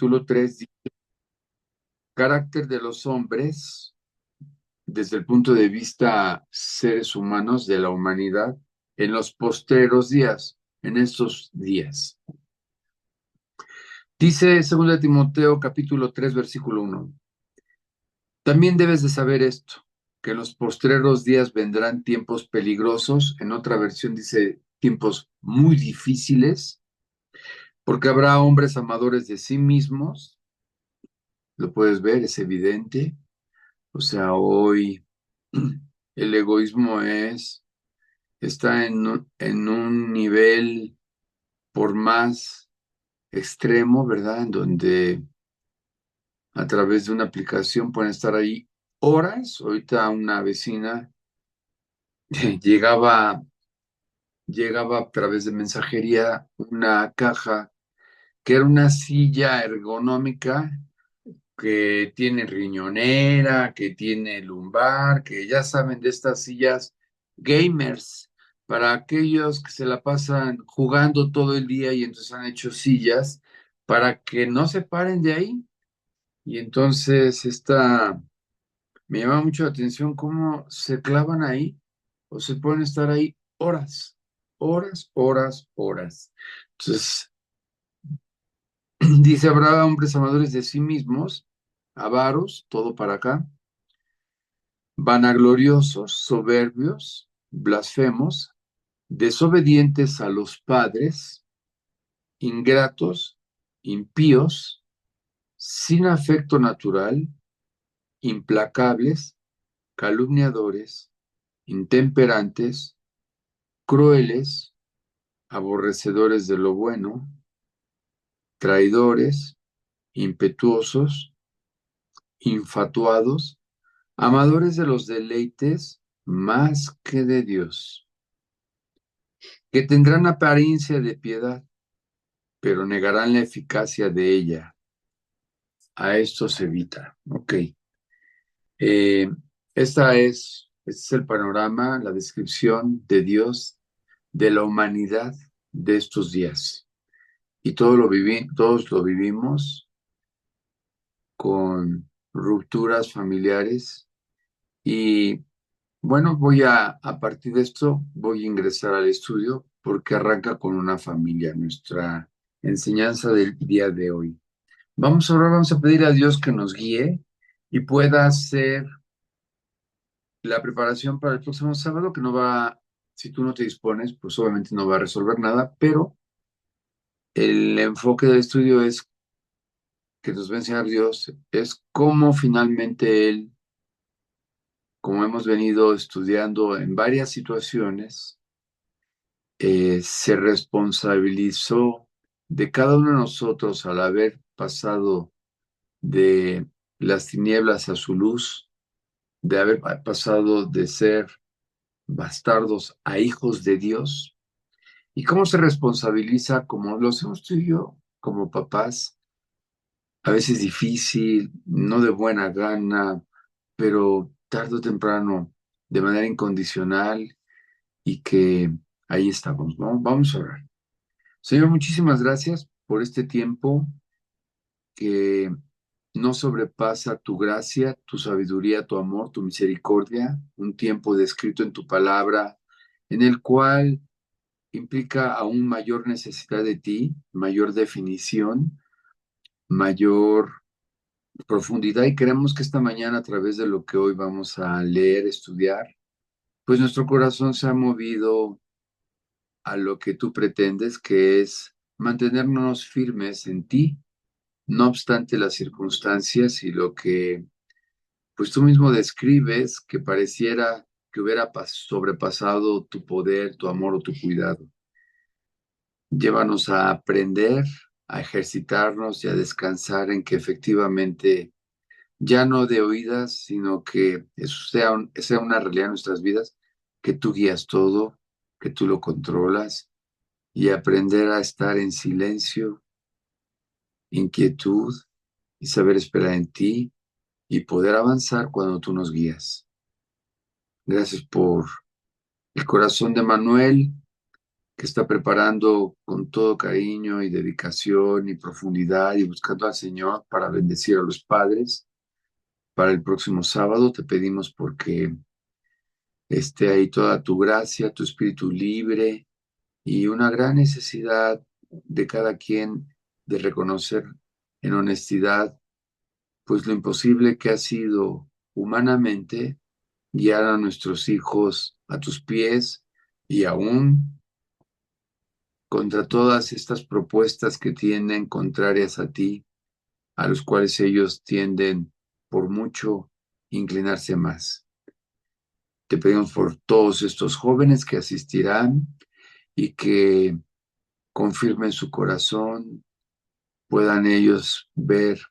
capítulo 3 dice, carácter de los hombres desde el punto de vista seres humanos de la humanidad en los postreros días, en estos días. Dice 2 Timoteo capítulo 3 versículo 1. También debes de saber esto, que en los postreros días vendrán tiempos peligrosos, en otra versión dice tiempos muy difíciles, porque habrá hombres amadores de sí mismos, lo puedes ver, es evidente. O sea, hoy el egoísmo está en un nivel por más extremo, ¿verdad? En donde a través de una aplicación pueden estar ahí horas. Ahorita una vecina llegaba, llegaba a través de mensajería una caja que era una silla ergonómica que tiene riñonera, que tiene lumbar, que ya saben de estas sillas gamers, para aquellos que se la pasan jugando todo el día y entonces han hecho sillas para que no se paren de ahí. Y entonces me llama mucho la atención cómo se clavan ahí o se pueden estar ahí horas, horas, horas, horas. Entonces, dice, habrá hombres amadores de sí mismos, avaros, todo para acá, vanagloriosos, soberbios, blasfemos, desobedientes a los padres, ingratos, impíos, sin afecto natural, implacables, calumniadores, intemperantes, crueles, aborrecedores de lo bueno, traidores, impetuosos, infatuados, amadores de los deleites más que de Dios, que tendrán apariencia de piedad, pero negarán la eficacia de ella. A esto se evita. Ok. Eh, este es el panorama, la descripción de Dios, de la humanidad de estos días. Y todos lo vivimos con rupturas familiares. Y bueno, a partir de esto, voy a ingresar al estudio porque arranca con una familia, nuestra enseñanza del día de hoy. Vamos a pedir a Dios que nos guíe y pueda hacer la preparación para el próximo sábado, que no va, si tú no te dispones, pues obviamente no va a resolver nada, pero el enfoque del estudio es que nos va a enseñar Dios, es cómo finalmente Él, como hemos venido estudiando en varias situaciones, se responsabilizó de cada uno de nosotros al haber pasado de las tinieblas a su luz, de haber pasado de ser bastardos a hijos de Dios, y cómo se responsabiliza, como lo hacemos tú y yo, como papás, a veces difícil, no de buena gana, pero tarde o temprano, de manera incondicional, y que ahí estamos, ¿no? Vamos a orar. Señor, muchísimas gracias por este tiempo que no sobrepasa tu gracia, tu sabiduría, tu amor, tu misericordia, un tiempo descrito en tu palabra, en el cual implica aún mayor necesidad de ti, mayor definición, mayor profundidad, y queremos que esta mañana, a través de lo que hoy vamos a leer, estudiar, pues nuestro corazón se ha movido a lo que tú pretendes, que es mantenernos firmes en ti, no obstante las circunstancias y lo que pues tú mismo describes que pareciera que hubiera sobrepasado tu poder, tu amor o tu cuidado. Llévanos a aprender, a ejercitarnos y a descansar en que efectivamente ya no de oídas, sino que eso sea una realidad en nuestras vidas, que tú guías todo, que tú lo controlas, y aprender a estar en silencio, inquietud y saber esperar en ti y poder avanzar cuando tú nos guías. Gracias por el corazón de Manuel, que está preparando con todo cariño y dedicación y profundidad y buscando al Señor para bendecir a los padres para el próximo sábado. Te pedimos porque esté ahí toda tu gracia, tu espíritu libre y una gran necesidad de cada quien de reconocer en honestidad, pues lo imposible que ha sido humanamente guiar a nuestros hijos a tus pies y aún contra todas estas propuestas que tienen contrarias a ti, a los cuales ellos tienden por mucho inclinarse más. Te pedimos por todos estos jóvenes que asistirán y que confirmen su corazón, puedan ellos ver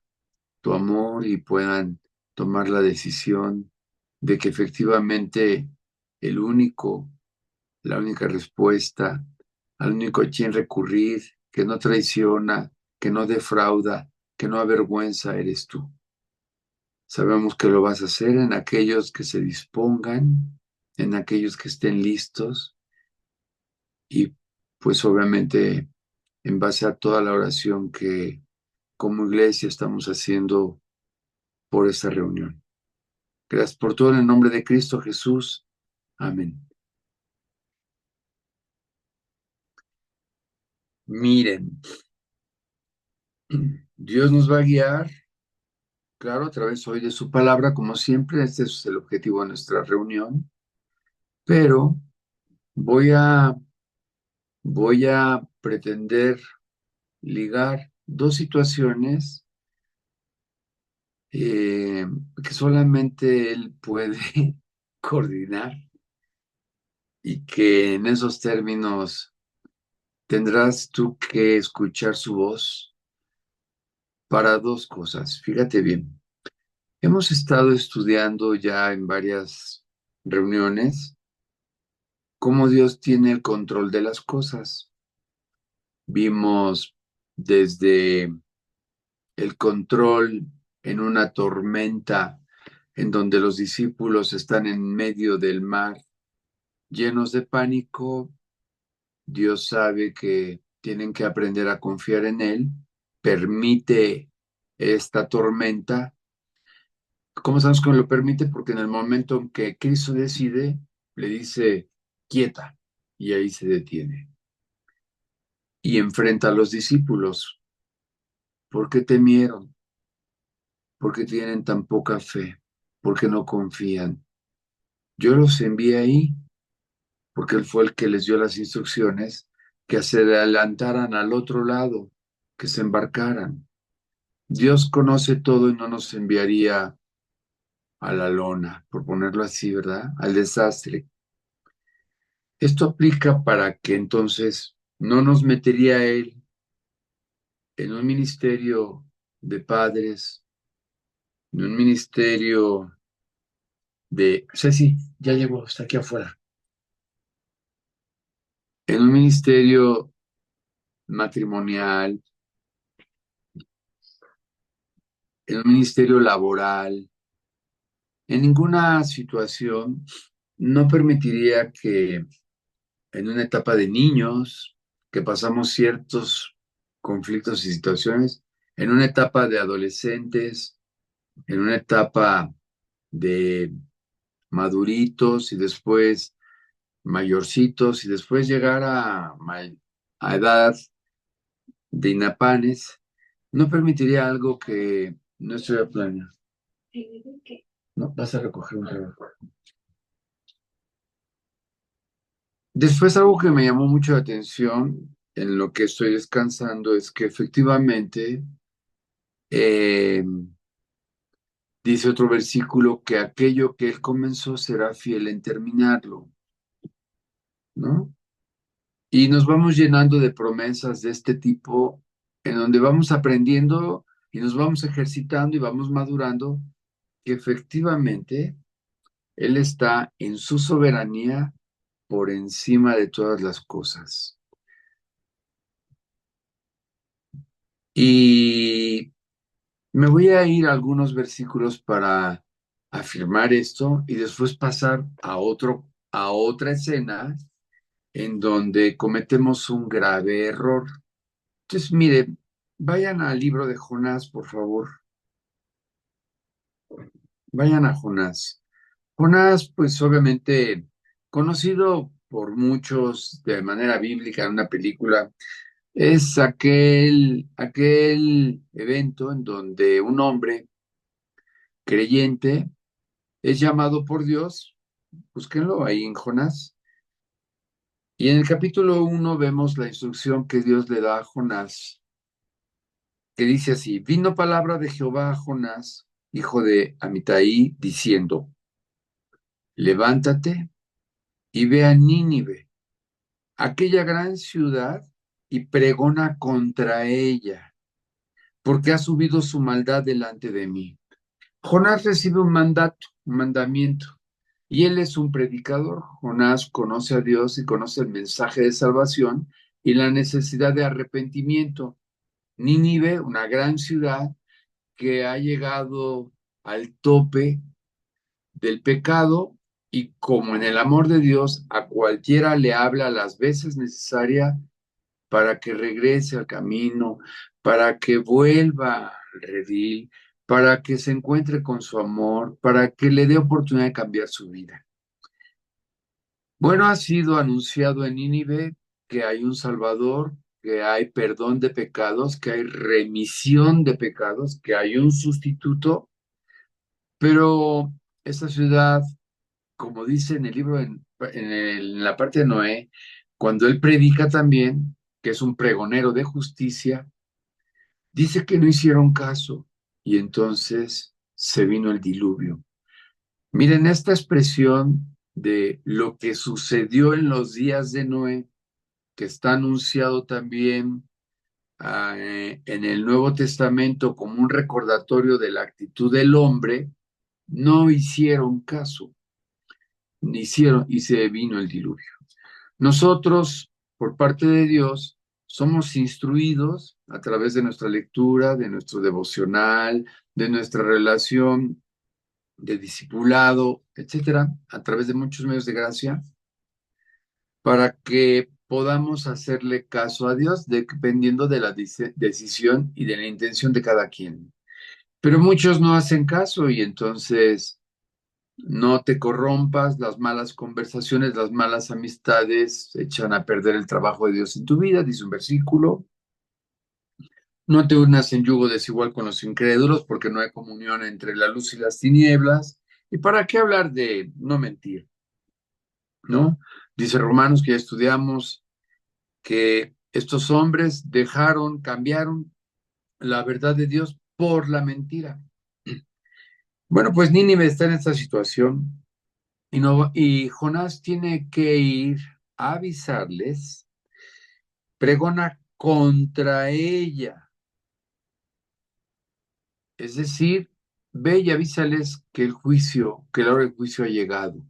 tu amor y puedan tomar la decisión de que efectivamente el único, la única respuesta, al único a quien recurrir, que no traiciona, que no defrauda, que no avergüenza, eres tú. Sabemos que lo vas a hacer en aquellos que se dispongan, en aquellos que estén listos y pues obviamente en base a toda la oración que como iglesia estamos haciendo por esta reunión. Gracias por todo en el nombre de Cristo Jesús. Amén. Miren, Dios nos va a guiar, claro, a través hoy de su palabra, como siempre, este es el objetivo de nuestra reunión, pero voy a, voy a pretender ligar dos situaciones eh, que solamente Él puede coordinar y que en esos términos tendrás tú que escuchar su voz para dos cosas. Fíjate bien. Hemos estado estudiando ya en varias reuniones cómo Dios tiene el control de las cosas. Vimos desde el control en una tormenta en donde los discípulos están en medio del mar llenos de pánico. Dios sabe que tienen que aprender a confiar en Él, permite esta tormenta. ¿Cómo sabemos que lo permite? Porque en el momento en que Cristo decide, le dice, quieta, y ahí se detiene. Y enfrenta a los discípulos. ¿Por qué temieron? ¿Por qué tienen tan poca fe? ¿Por qué no confían? Yo los envié ahí porque Él fue el que les dio las instrucciones que se adelantaran al otro lado, que se embarcaran. Dios conoce todo y no nos enviaría a la lona, por ponerlo así, ¿verdad? Al desastre. Esto aplica para que entonces no nos metería Él en un ministerio de padres, en un ministerio de... Ceci, ya llegó, está aquí afuera. En un ministerio matrimonial, en un ministerio laboral, en ninguna situación no permitiría que en una etapa de niños, que pasamos ciertos conflictos y situaciones, en una etapa de adolescentes, en una etapa de maduritos y después mayorcitos y después llegar a edad de inapanes, no permitiría algo que no estuviera planeado. No, vas a recoger un trabajo. Después algo que me llamó mucho la atención en lo que estoy descansando es que efectivamente eh, dice otro versículo que aquello que él comenzó será fiel en terminarlo, ¿no? Y nos vamos llenando de promesas de este tipo en donde vamos aprendiendo y nos vamos ejercitando y vamos madurando que efectivamente él está en su soberanía por encima de todas las cosas. Y me voy a ir a algunos versículos para afirmar esto y después pasar a otra escena en donde cometemos un grave error. Entonces, mire, vayan al libro de Jonás, por favor. Vayan a Jonás. Jonás, pues obviamente conocido por muchos de manera bíblica en una película, es aquel evento en donde un hombre creyente es llamado por Dios, búsquenlo ahí en Jonás, y en el capítulo 1 vemos la instrucción que Dios le da a Jonás, que dice así: vino palabra de Jehová a Jonás, hijo de Amitai, diciendo, levántate y ve a Nínive, aquella gran ciudad, y pregona contra ella, porque ha subido su maldad delante de mí. Jonás recibe un mandato, un mandamiento, y él es un predicador. Jonás conoce a Dios y conoce el mensaje de salvación y la necesidad de arrepentimiento. Nínive, una gran ciudad que ha llegado al tope del pecado, y como en el amor de Dios a cualquiera le habla las veces necesarias para que regrese al camino, para que vuelva al redil, para que se encuentre con su amor, para que le dé oportunidad de cambiar su vida. Bueno, ha sido anunciado en Nínive que hay un Salvador, que hay perdón de pecados, que hay remisión de pecados, que hay un sustituto, pero esta ciudad, como dice en el libro, en la parte de Noé, cuando él predica también, que es un pregonero de justicia, dice que no hicieron caso y entonces se vino el diluvio. Miren, esta expresión de lo que sucedió en los días de Noé, que está anunciado también en el Nuevo Testamento como un recordatorio de la actitud del hombre, no hicieron caso, ni hicieron, y se vino el diluvio. Nosotros, por parte de Dios, somos instruidos a través de nuestra lectura, de nuestro devocional, de nuestra relación de discipulado, etcétera, a través de muchos medios de gracia, para que podamos hacerle caso a Dios, dependiendo de la decisión y de la intención de cada quien. Pero muchos no hacen caso y entonces no te corrompas, las malas conversaciones, las malas amistades echan a perder el trabajo de Dios en tu vida, dice un versículo. No te unas en yugo desigual con los incrédulos, porque no hay comunión entre la luz y las tinieblas. ¿Y para qué hablar de no mentir? ¿No? Dice Romanos, que ya estudiamos, que estos hombres cambiaron la verdad de Dios por la mentira. Bueno, pues Nínive está en esta situación. Y Jonás tiene que ir a avisarles, pregona contra ella, es decir, ve y avísales que que la hora del juicio ha llegado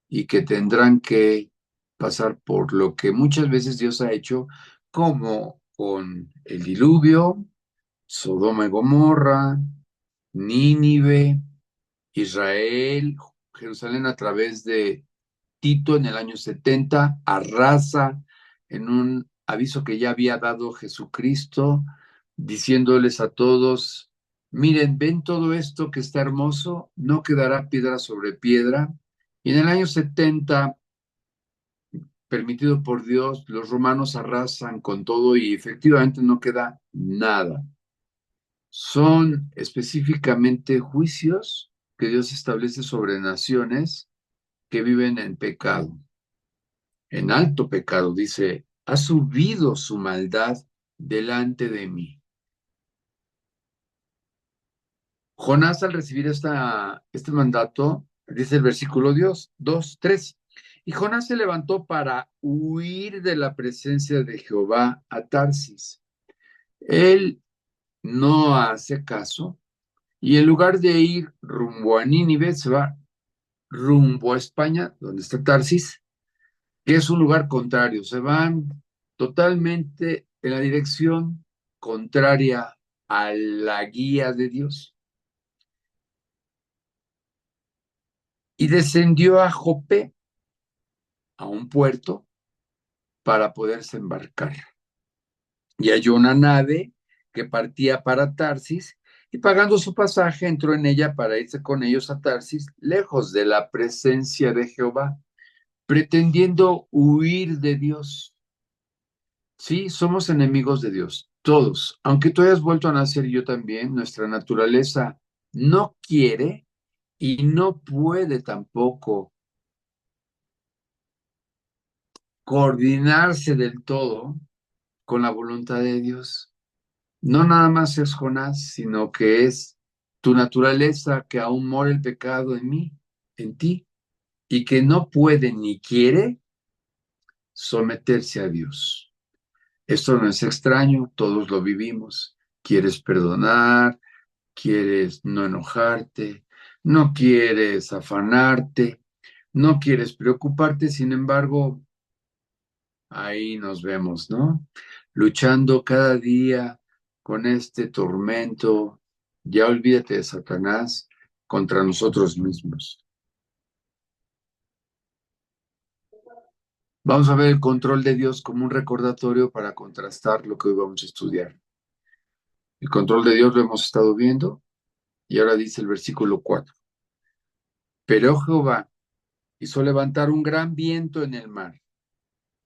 y que tendrán que pasar por lo que muchas veces Dios ha hecho, como con el diluvio, Sodoma y Gomorra, Nínive, Israel, Jerusalén a través de Tito en el año 70 arrasa en un aviso que ya había dado Jesucristo, diciéndoles a todos: miren, ven todo esto que está hermoso, no quedará piedra sobre piedra. Y en el año 70, permitido por Dios, los romanos arrasan con todo y efectivamente no queda nada. Son específicamente juicios que Dios establece sobre naciones que viven en pecado, en alto pecado. Dice, ha subido su maldad delante de mí. Jonás, al recibir este mandato, dice el versículo 2, 3, y Jonás se levantó para huir de la presencia de Jehová a Tarsis. Él no hace caso y en lugar de ir rumbo a Nínive, se va rumbo a España, donde está Tarsis, que es un lugar contrario. Se van totalmente en la dirección contraria a la guía de Dios. Y descendió a Jope, a un puerto, para poderse embarcar. Y halló una nave que partía para Tarsis y pagando su pasaje entró en ella para irse con ellos a Tarsis, lejos de la presencia de Jehová, pretendiendo huir de Dios. Sí, somos enemigos de Dios, todos. Aunque tú hayas vuelto a nacer y yo también, nuestra naturaleza no quiere y no puede tampoco coordinarse del todo con la voluntad de Dios. No nada más es Jonás, sino que es tu naturaleza que aún mora el pecado en mí, en ti, y que no puede ni quiere someterse a Dios. Esto no es extraño, todos lo vivimos. Quieres perdonar, quieres no enojarte, no quieres afanarte, no quieres preocuparte, sin embargo, ahí nos vemos, ¿no? Luchando cada día con este tormento, ya olvídate de Satanás contra nosotros mismos. Vamos a ver el control de Dios como un recordatorio para contrastar lo que hoy vamos a estudiar. El control de Dios lo hemos estado viendo y ahora dice el versículo 4. Pero Jehová hizo levantar un gran viento en el mar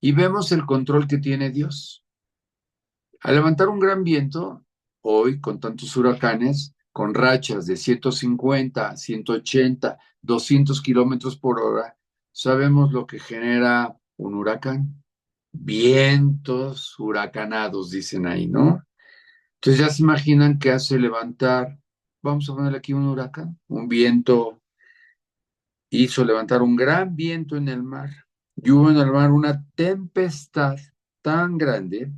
y vemos el control que tiene Dios. Al levantar un gran viento, hoy con tantos huracanes, con rachas de 150, 180, 200 kilómetros por hora, sabemos lo que genera un huracán. Vientos huracanados, dicen ahí, ¿no? Entonces ya se imaginan que hace levantar, vamos a ponerle aquí un huracán, un viento, hizo levantar un gran viento en el mar. Y hubo en el mar una tempestad tan grande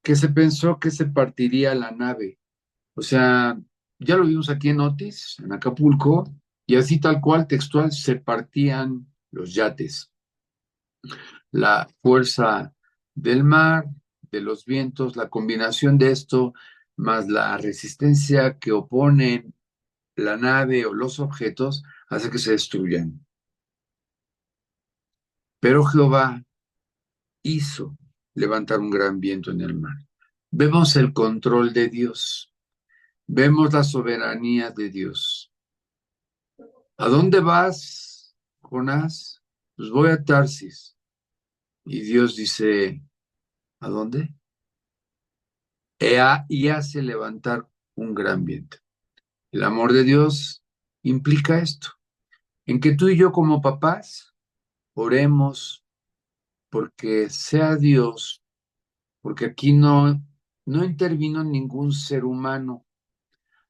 que se pensó que se partiría la nave. O sea, ya lo vimos aquí en Otis, en Acapulco, y así tal cual, textual, se partían los yates. La fuerza del mar, de los vientos, la combinación de esto, más la resistencia que oponen la nave o los objetos, hace que se destruyan. Pero Jehová hizo levantar un gran viento en el mar. Vemos el control de Dios, vemos la soberanía de Dios. ¿A dónde vas, Jonás? Pues voy a Tarsis. Y Dios dice, ¿a dónde? Y hace levantar un gran viento. El amor de Dios implica esto, en que tú y yo como papás oremos porque sea Dios, porque aquí no intervino ningún ser humano,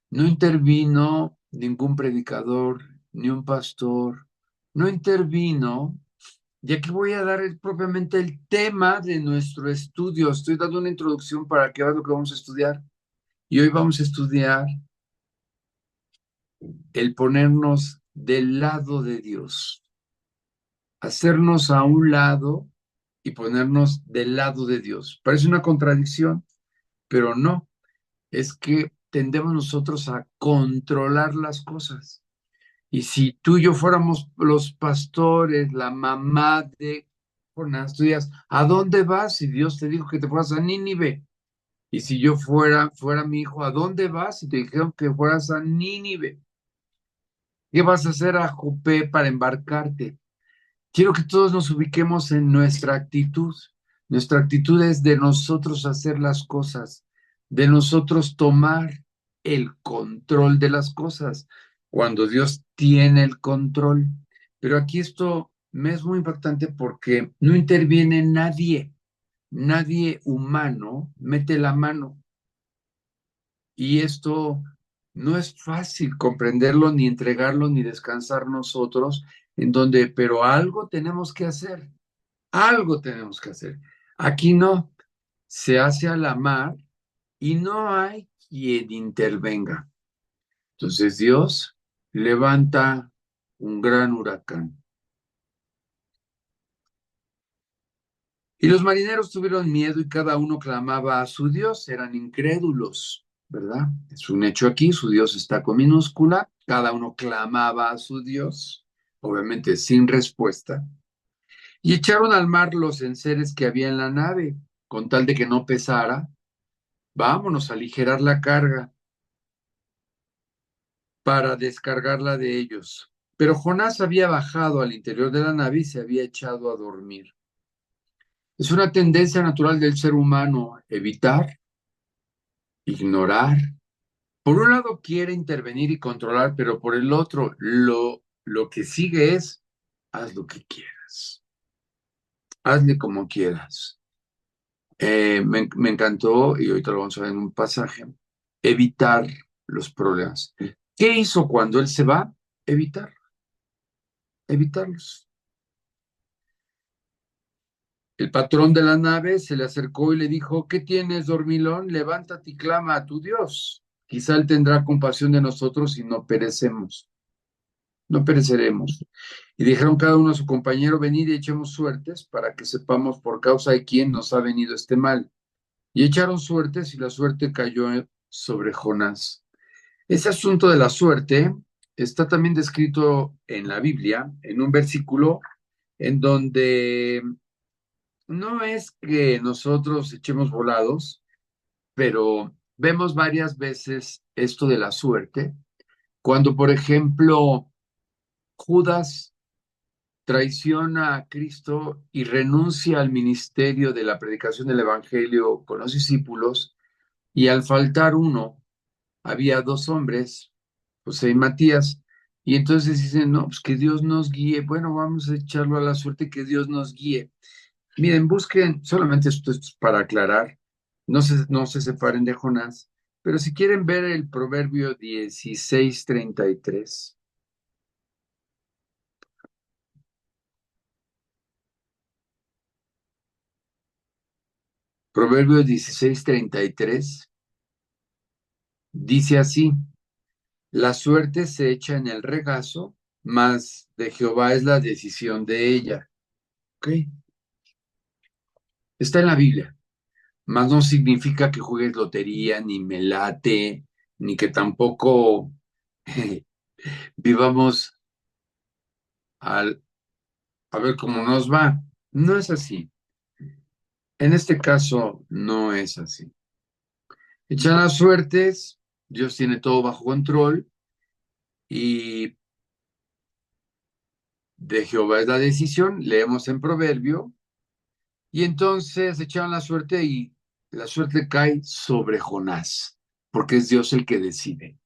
no intervino ningún predicador, ni un pastor, no intervino. Y aquí voy a dar propiamente el tema de nuestro estudio. Estoy dando una introducción para que veas lo que vamos a estudiar. Y hoy vamos a estudiar el ponernos del lado de Dios, hacernos a un lado y ponernos del lado de Dios. Parece una contradicción, pero no. Es que tendemos nosotros a controlar las cosas. Y si tú y yo fuéramos los pastores, la mamá de Jonás, tú dirías, ¿a dónde vas? Si Dios te dijo que te fueras a Nínive. Y si yo fuera mi hijo, ¿a dónde vas? Si te dijeron que fueras a Nínive. ¿Qué vas a hacer a Jope para embarcarte? Quiero que todos nos ubiquemos en nuestra actitud. Nuestra actitud es de nosotros hacer las cosas, de nosotros tomar el control de las cosas, cuando Dios tiene el control. Pero aquí esto me es muy importante porque no interviene nadie, nadie humano mete la mano. Y esto no es fácil comprenderlo, ni entregarlo, ni descansar nosotros, en donde, pero algo tenemos que hacer. Algo tenemos que hacer. Aquí no, se hace a la mar y no hay quien intervenga. Entonces Dios levanta un gran huracán. Y los marineros tuvieron miedo y cada uno clamaba a su Dios, eran incrédulos, ¿verdad? Es un hecho aquí, su Dios está con minúscula, cada uno clamaba a su Dios, obviamente sin respuesta. Y echaron al mar los enseres que había en la nave, con tal de que no pesara. Vámonos a aligerar la carga para descargarla de ellos. Pero Jonás había bajado al interior de la nave y se había echado a dormir. Es una tendencia natural del ser humano evitar, ignorar. Por un lado quiere intervenir y controlar, pero por el otro lo que sigue es, haz lo que quieras, hazle como quieras. Me encantó, y ahorita lo vamos a ver en un pasaje, evitar los problemas. ¿Qué hizo cuando él se va? Evitar, evitarlos. El patrón de la nave se le acercó y le dijo, ¿qué tienes, dormilón? Levántate y clama a tu Dios. Quizá él tendrá compasión de nosotros y no perecemos, no pereceremos. Y dijeron cada uno a su compañero, venid y echemos suertes para que sepamos por causa de quién nos ha venido este mal. Y echaron suertes y la suerte cayó sobre Jonás. Ese asunto de la suerte está también descrito en la Biblia, en un versículo en donde no es que nosotros echemos volados, pero vemos varias veces esto de la suerte, cuando, por ejemplo, Judas traiciona a Cristo y renuncia al ministerio de la predicación del Evangelio con los discípulos, y al faltar uno, había dos hombres, José y Matías, y entonces dicen, no, pues que Dios nos guíe, bueno, vamos a echarlo a la suerte, que Dios nos guíe. Miren, busquen, solamente esto es para aclarar, no se separen de Jonás, pero si quieren ver el Proverbio 16:33, Proverbio 16:33 dice así, la suerte se echa en el regazo, mas de Jehová es la decisión de ella. ¿Ok? Está en la Biblia, mas no significa que juegues lotería, ni me late, ni que tampoco vivamos al, a ver cómo nos va. No es así. En este caso, no es así. Echan las suertes, Dios tiene todo bajo control y de Jehová es la decisión, leemos en Proverbio, y entonces echaron la suerte y la suerte cae sobre Jonás, porque es Dios el que decide.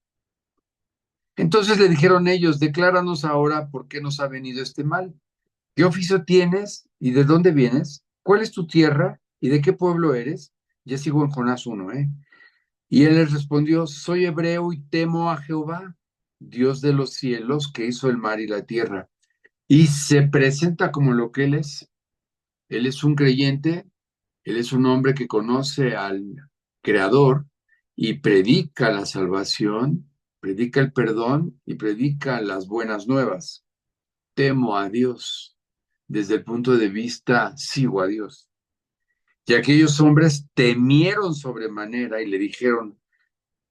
Entonces le dijeron ellos, decláranos ahora por qué nos ha venido este mal. ¿Qué oficio tienes y de dónde vienes? ¿Cuál es tu tierra y de qué pueblo eres? Ya sigo en Jonás 1, ¿eh? Y él les respondió, soy hebreo y temo a Jehová, Dios de los cielos, que hizo el mar y la tierra. Y se presenta como lo que él es. Él es un creyente, él es un hombre que conoce al Creador y predica la salvación, predica el perdón y predica las buenas nuevas. Temo a Dios. Desde el punto de vista, sigo a Dios. Y aquellos hombres temieron sobremanera y le dijeron,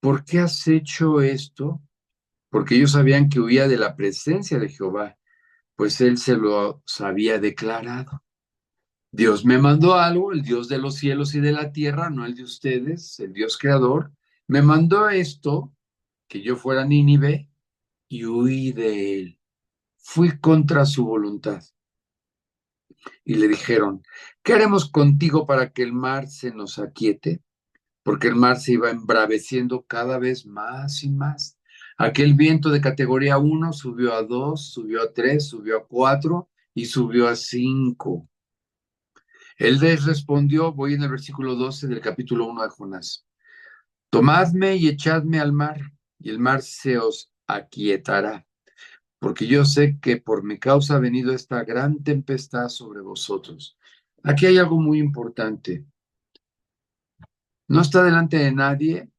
¿por qué has hecho esto? Porque ellos sabían que huía de la presencia de Jehová, pues él se lo había declarado. Dios me mandó algo, el Dios de los cielos y de la tierra, no el de ustedes, el Dios creador, me mandó esto, que yo fuera a Nínive, y huí de él. Fui contra su voluntad. Y le dijeron, ¿qué haremos contigo para que el mar se nos aquiete? Porque el mar se iba embraveciendo cada vez más y más. Aquel viento de categoría 1 subió a 2, subió a 3, subió a 4 y subió a 5. Él les respondió, voy en el versículo 12 del capítulo 1 de Jonás, tomadme y echadme al mar, y el mar se os aquietará, porque yo sé que por mi causa ha venido esta gran tempestad sobre vosotros. Aquí hay algo muy importante. No está delante de nadie,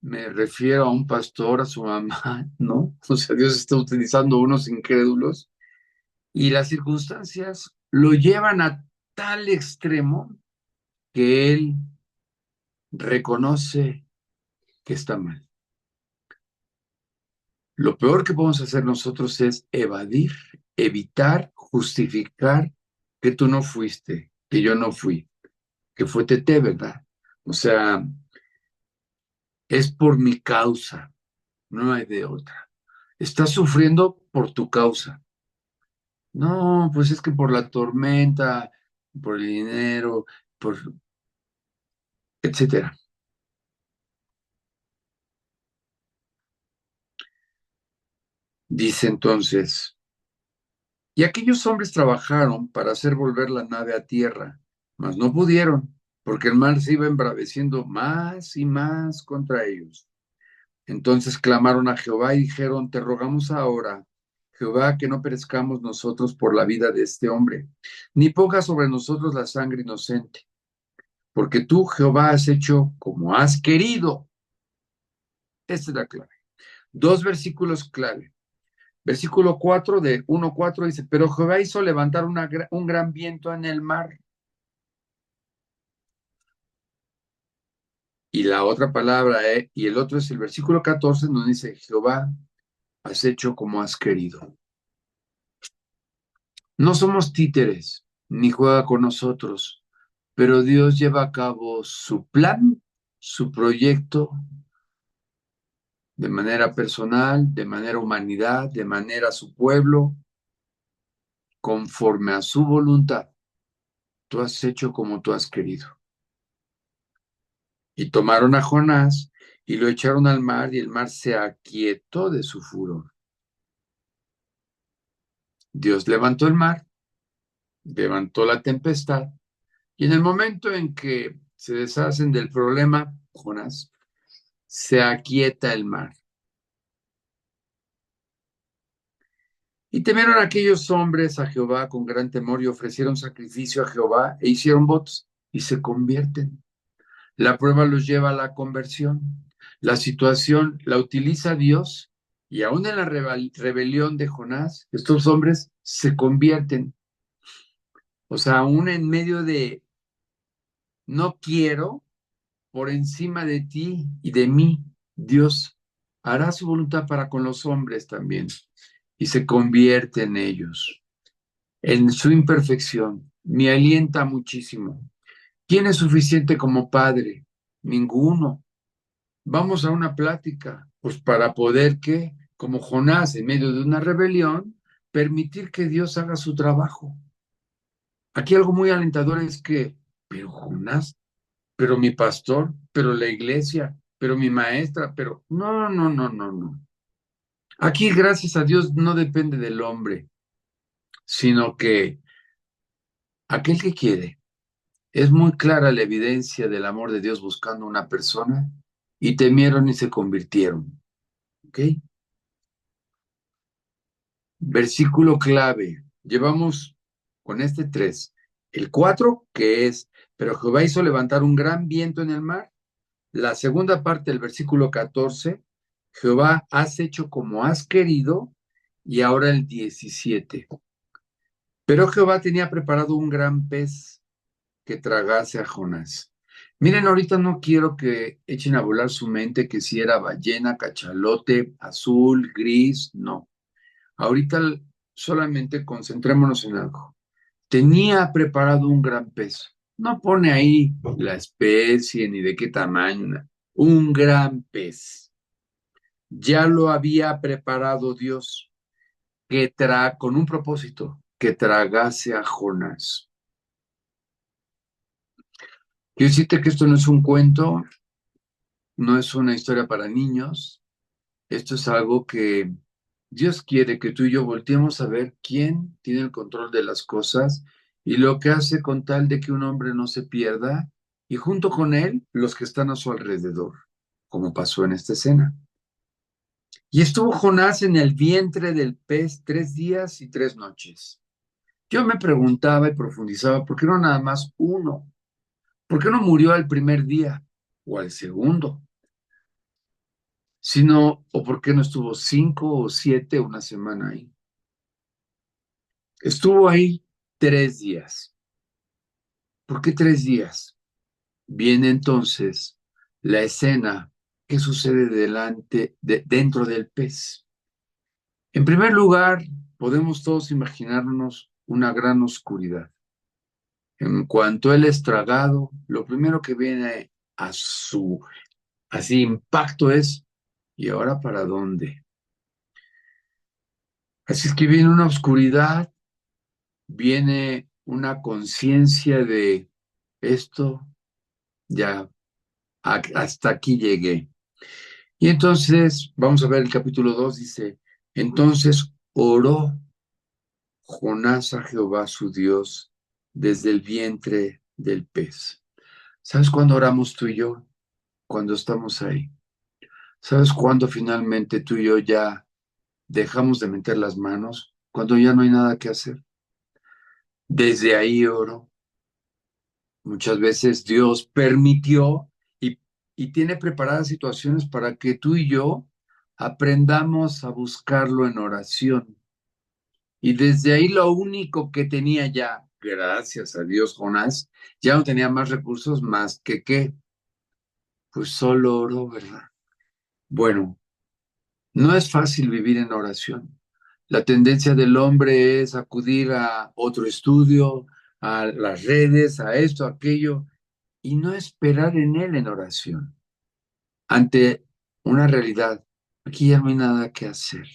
me refiero a un pastor, a su mamá, ¿no? O sea, Dios está utilizando unos incrédulos y las circunstancias lo llevan a tal extremo que él reconoce que está mal. Lo peor que podemos hacer nosotros es evadir, evitar, justificar que tú no fuiste, que yo no fui, que fue Tete, ¿verdad? O sea, es por mi causa, no hay de otra. Estás sufriendo por tu causa. No, pues es que por la tormenta, por el dinero, por etcétera. Dice entonces, y aquellos hombres trabajaron para hacer volver la nave a tierra, mas no pudieron, porque el mar se iba embraveciendo más y más contra ellos. Entonces clamaron a Jehová y dijeron, te rogamos ahora, Jehová, que no perezcamos nosotros por la vida de este hombre, ni pongas sobre nosotros la sangre inocente, porque tú, Jehová, has hecho como has querido. Esta es la clave. Dos versículos clave. Versículo 4 de 1:4 dice, pero Jehová hizo levantar un gran viento en el mar. Y la otra palabra, y el otro es el versículo 14, donde dice, Jehová, has hecho como has querido. No somos títeres, ni juega con nosotros, pero Dios lleva a cabo su plan, su proyecto, de manera personal, de manera humanidad, de manera a su pueblo, conforme a su voluntad. Tú has hecho como tú has querido. Y tomaron a Jonás y lo echaron al mar y el mar se aquietó de su furor. Dios levantó el mar, levantó la tempestad y en el momento en que se deshacen del problema, Jonás, se aquieta el mar. Y temieron aquellos hombres a Jehová con gran temor y ofrecieron sacrificio a Jehová e hicieron votos y se convierten. La prueba los lleva a la conversión. La situación la utiliza Dios y aún en la rebelión de Jonás, estos hombres se convierten. O sea, aún en medio de no quiero, por encima de ti y de mí, Dios hará su voluntad para con los hombres también y se convierte en ellos, en su imperfección. Me alienta muchísimo. ¿Quién es suficiente como padre? Ninguno. Vamos a una plática, pues para poder que, como Jonás, en medio de una rebelión, permitir que Dios haga su trabajo. Aquí algo muy alentador es que, pero Jonás, pero mi pastor, pero la iglesia, pero mi maestra, pero no, no, no, no, no. Aquí, gracias a Dios, no depende del hombre, sino que aquel que quiere, es muy clara la evidencia del amor de Dios buscando una persona y temieron y se convirtieron. ¿Ok? Versículo clave. Llevamos con este 3. El 4 que es, pero Jehová hizo levantar un gran viento en el mar. La segunda parte del versículo 14, Jehová has hecho como has querido. Y ahora el 17. Pero Jehová tenía preparado un gran pez que tragase a Jonás. Miren, ahorita no quiero que echen a volar su mente que si era ballena, cachalote, azul, gris, no. Ahorita solamente concentrémonos en algo. Tenía preparado un gran pez. No pone ahí la especie ni de qué tamaño. Un gran pez. Ya lo había preparado Dios con un propósito, que tragase a Jonás. Quiero decirte que esto no es un cuento, no es una historia para niños. Esto es algo que Dios quiere que tú y yo volteemos a ver quién tiene el control de las cosas y lo que hace con tal de que un hombre no se pierda y junto con él los que están a su alrededor, como pasó en esta escena. Y estuvo Jonás en el vientre del pez 3 días y 3 noches. Yo me preguntaba y profundizaba, ¿por qué no nada más uno? ¿Por qué no murió al primer día o al segundo? Sino, ¿o por qué no estuvo 5 o 7 una semana ahí? Estuvo ahí 3 días. ¿Por qué 3 días? Viene entonces la escena que sucede dentro del pez. En primer lugar, podemos todos imaginarnos una gran oscuridad. En cuanto él es tragado, lo primero que viene a su así impacto es, ¿y ahora para dónde? Así es que viene una oscuridad, viene una conciencia de esto, ya hasta aquí llegué. Y entonces, vamos a ver el capítulo 2 dice, entonces oró Jonás a Jehová su Dios desde el vientre del pez. ¿Sabes cuándo oramos tú y yo? Cuando estamos ahí. ¿Sabes cuándo finalmente tú y yo ya dejamos de meter las manos? Cuando ya no hay nada que hacer. Desde ahí oro. Muchas veces Dios permitió y, y tiene preparadas situaciones para que tú y yo aprendamos a buscarlo en oración. Y desde ahí lo único que tenía ya, gracias a Dios, Jonás, ya no tenía más recursos más que qué, pues solo oro, ¿verdad? Bueno, no es fácil vivir en oración. La tendencia del hombre es acudir a otro estudio, a las redes, a esto, a aquello, y no esperar en él en oración. Ante una realidad, aquí ya no hay nada que hacer.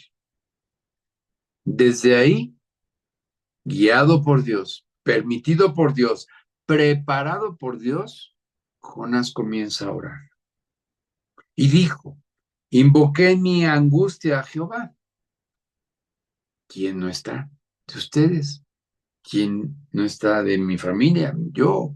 Desde ahí guiado por Dios, permitido por Dios, preparado por Dios, Jonás comienza a orar. Y dijo, invoqué en mi angustia a Jehová. ¿Quién no está? De ustedes. ¿Quién no está de mi familia? Yo.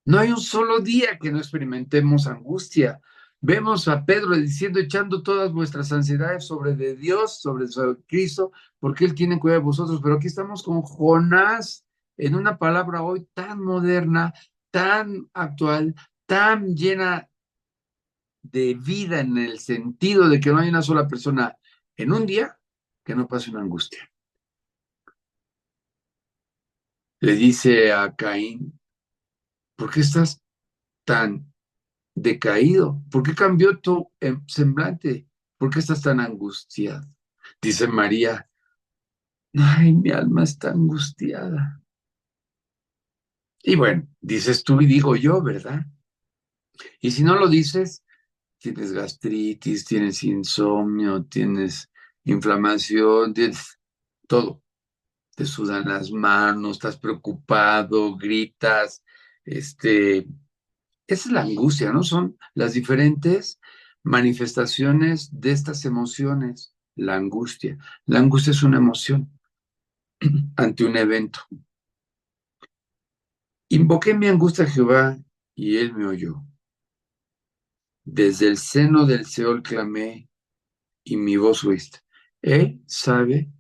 No hay un solo día que no experimentemos angustia. Vemos a Pedro diciendo, echando todas vuestras ansiedades sobre de Dios, sobre Cristo, porque Él tiene cuidado de vosotros. Pero aquí estamos con Jonás en una palabra hoy tan moderna, tan actual, tan llena de vida en el sentido de que no hay una sola persona en un día que no pase una angustia. Le dice a Caín, ¿por qué estás tan decaído? ¿Por qué cambió tu semblante? ¿Por qué estás tan angustiado? Dice María, ay, mi alma está angustiada. Y bueno, dices tú y digo yo, ¿verdad? Y si no lo dices, tienes gastritis, tienes insomnio, tienes inflamación, tienes todo. Te sudan las manos, estás preocupado, gritas, este, esa es la angustia, ¿no? Son las diferentes manifestaciones de estas emociones. La angustia. La angustia es una emoción ante un evento. Invoqué mi angustia a Jehová y él me oyó. Desde el seno del Seol clamé y mi voz oíste. Él sabe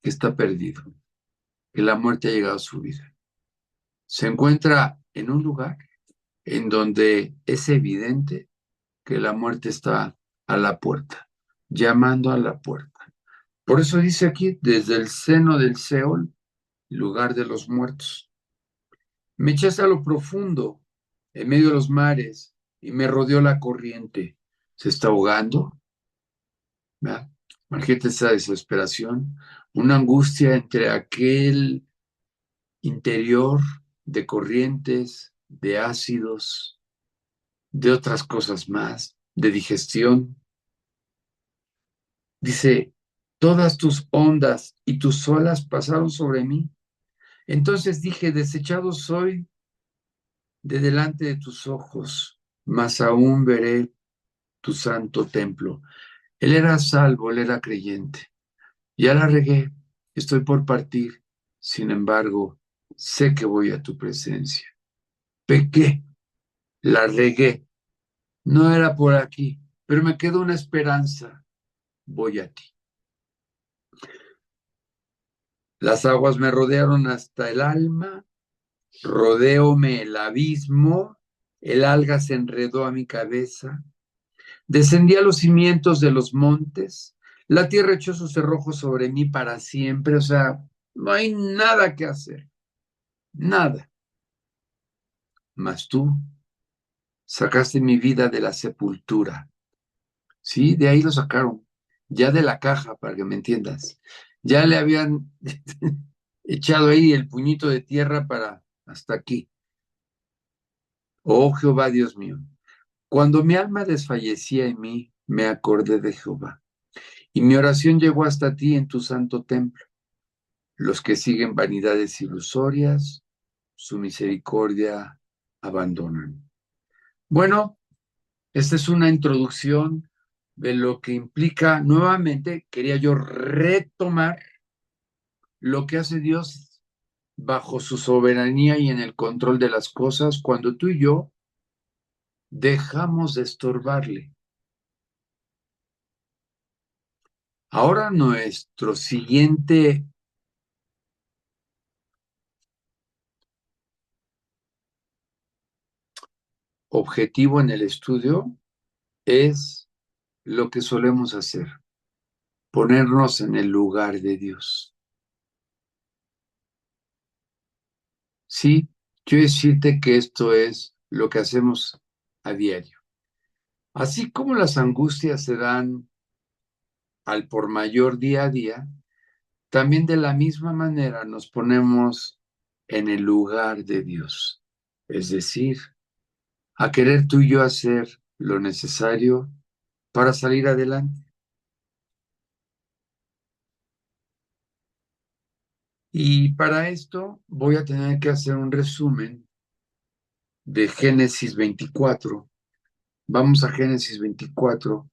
que está perdido, que la muerte ha llegado a su vida. Se encuentra en un lugar en donde es evidente que la muerte está a la puerta, llamando a la puerta. Por eso dice aquí, desde el seno del Seol, lugar de los muertos. Me echaste a lo profundo, en medio de los mares, y me rodeó la corriente. ¿Se está ahogando? ¿Verdad? Imagínate esa desesperación, una angustia entre aquel interior de corrientes, de ácidos, de otras cosas más, de digestión. Dice, todas tus ondas y tus olas pasaron sobre mí. Entonces dije, desechado soy de delante de tus ojos, mas aún veré tu santo templo. Él era salvo, él era creyente. Ya la regué, estoy por partir. Sin embargo, sé que voy a tu presencia. Pequé, la regué. No era por aquí, pero me quedó una esperanza. Voy a ti. Las aguas me rodearon hasta el alma, rodeóme el abismo, el alga se enredó a mi cabeza, descendí a los cimientos de los montes, la tierra echó sus cerrojos sobre mí para siempre, o sea, no hay nada que hacer, nada. Mas tú sacaste mi vida de la sepultura, ¿sí? De ahí lo sacaron, ya de la caja, para que me entiendas. Ya le habían echado ahí el puñito de tierra para hasta aquí. Oh Jehová, Dios mío, cuando mi alma desfallecía en mí, me acordé de Jehová, y mi oración llegó hasta ti en tu santo templo. Los que siguen vanidades ilusorias, su misericordia abandonan. Bueno, esta es una introducción de lo que implica, nuevamente, quería yo retomar lo que hace Dios bajo su soberanía y en el control de las cosas cuando tú y yo dejamos de estorbarle. Ahora nuestro siguiente objetivo en el estudio es lo que solemos hacer, ponernos en el lugar de Dios. Sí, quiero decirte que esto es lo que hacemos a diario. Así como las angustias se dan al por mayor día a día, también de la misma manera nos ponemos en el lugar de Dios. Es decir, a querer tú y yo hacer lo necesario para salir adelante. Y para esto voy a tener que hacer un resumen de Génesis 24. Vamos a Génesis 24,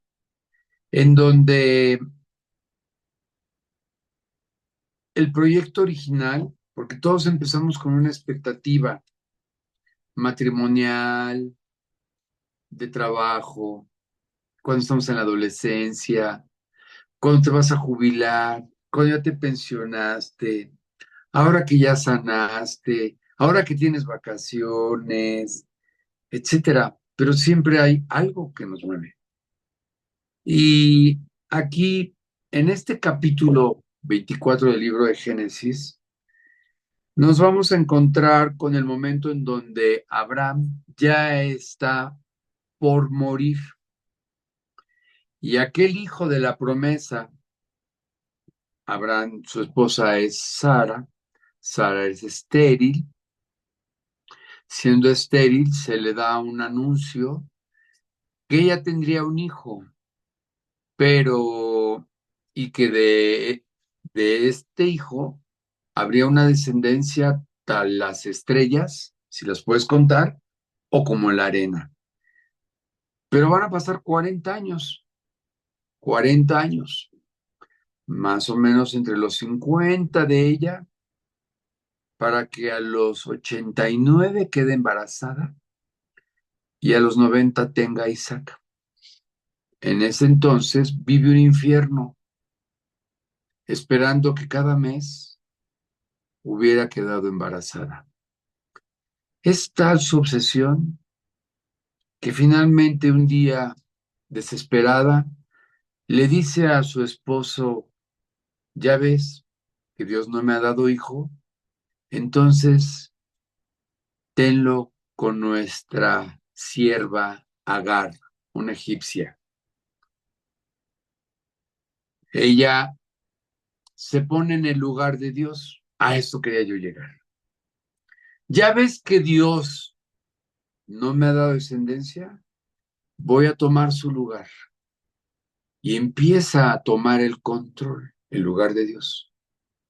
en donde el proyecto original, porque todos empezamos con una expectativa matrimonial, de trabajo, cuando estamos en la adolescencia, cuando te vas a jubilar, cuando ya te pensionaste, ahora que ya sanaste, ahora que tienes vacaciones, etcétera. Pero siempre hay algo que nos mueve. Y aquí, en este capítulo 24 del libro de Génesis, nos vamos a encontrar con el momento en donde Abraham ya está por morir y aquel hijo de la promesa, Abraham, su esposa es Sara, Sara es estéril, siendo estéril se le da un anuncio que ella tendría un hijo, pero y que de este hijo habría una descendencia tal las estrellas, si las puedes contar, o como la arena. Pero van a pasar 40 años, más o menos entre los 50 de ella, para que a los 89 quede embarazada y a los 90 tenga a Isaac. En ese entonces vive un infierno, esperando que cada mes hubiera quedado embarazada. Es tal su obsesión que finalmente un día, desesperada, le dice a su esposo, ya ves que Dios no me ha dado hijo, entonces tenlo con nuestra sierva Agar, una egipcia. Ella se pone en el lugar de Dios. A eso quería yo llegar. Ya ves que Dios no me ha dado descendencia, voy a tomar su lugar. Y empieza a tomar el control en lugar de Dios.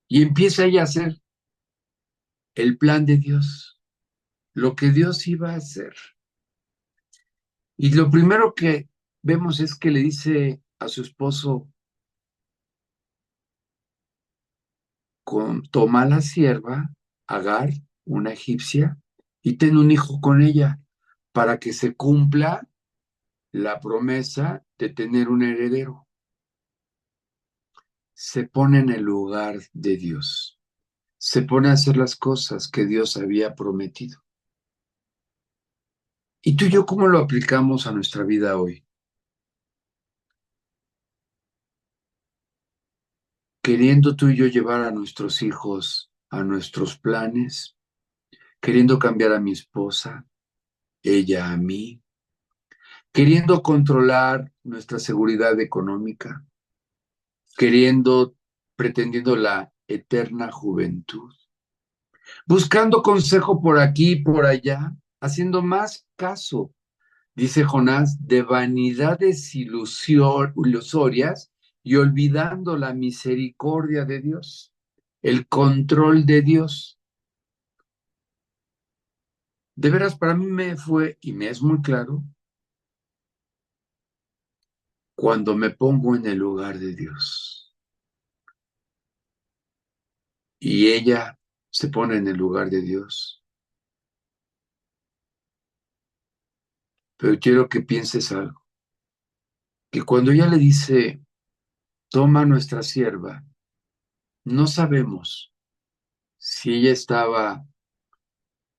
Y empieza ella a hacer el plan de Dios, lo que Dios iba a hacer. Y lo primero que vemos es que le dice a su esposo, toma la sierva, Agar, una egipcia, y ten un hijo con ella, para que se cumpla la promesa de tener un heredero. Se pone en el lugar de Dios, se pone a hacer las cosas que Dios había prometido. ¿Y tú y yo cómo lo aplicamos a nuestra vida hoy? Queriendo tú y yo llevar a nuestros hijos a nuestros planes, queriendo cambiar a mi esposa, ella a mí, queriendo controlar nuestra seguridad económica, queriendo, pretendiendo la eterna juventud, buscando consejo por aquí y por allá, haciendo más caso, dice Jonás, de vanidades ilusorias y olvidando la misericordia de Dios, el control de Dios. De veras, para mí me fue, y me es muy claro, cuando me pongo en el lugar de Dios y ella se pone en el lugar de Dios. Pero quiero que pienses algo, que cuando ella le dice, toma nuestra sierva, no sabemos si ella estaba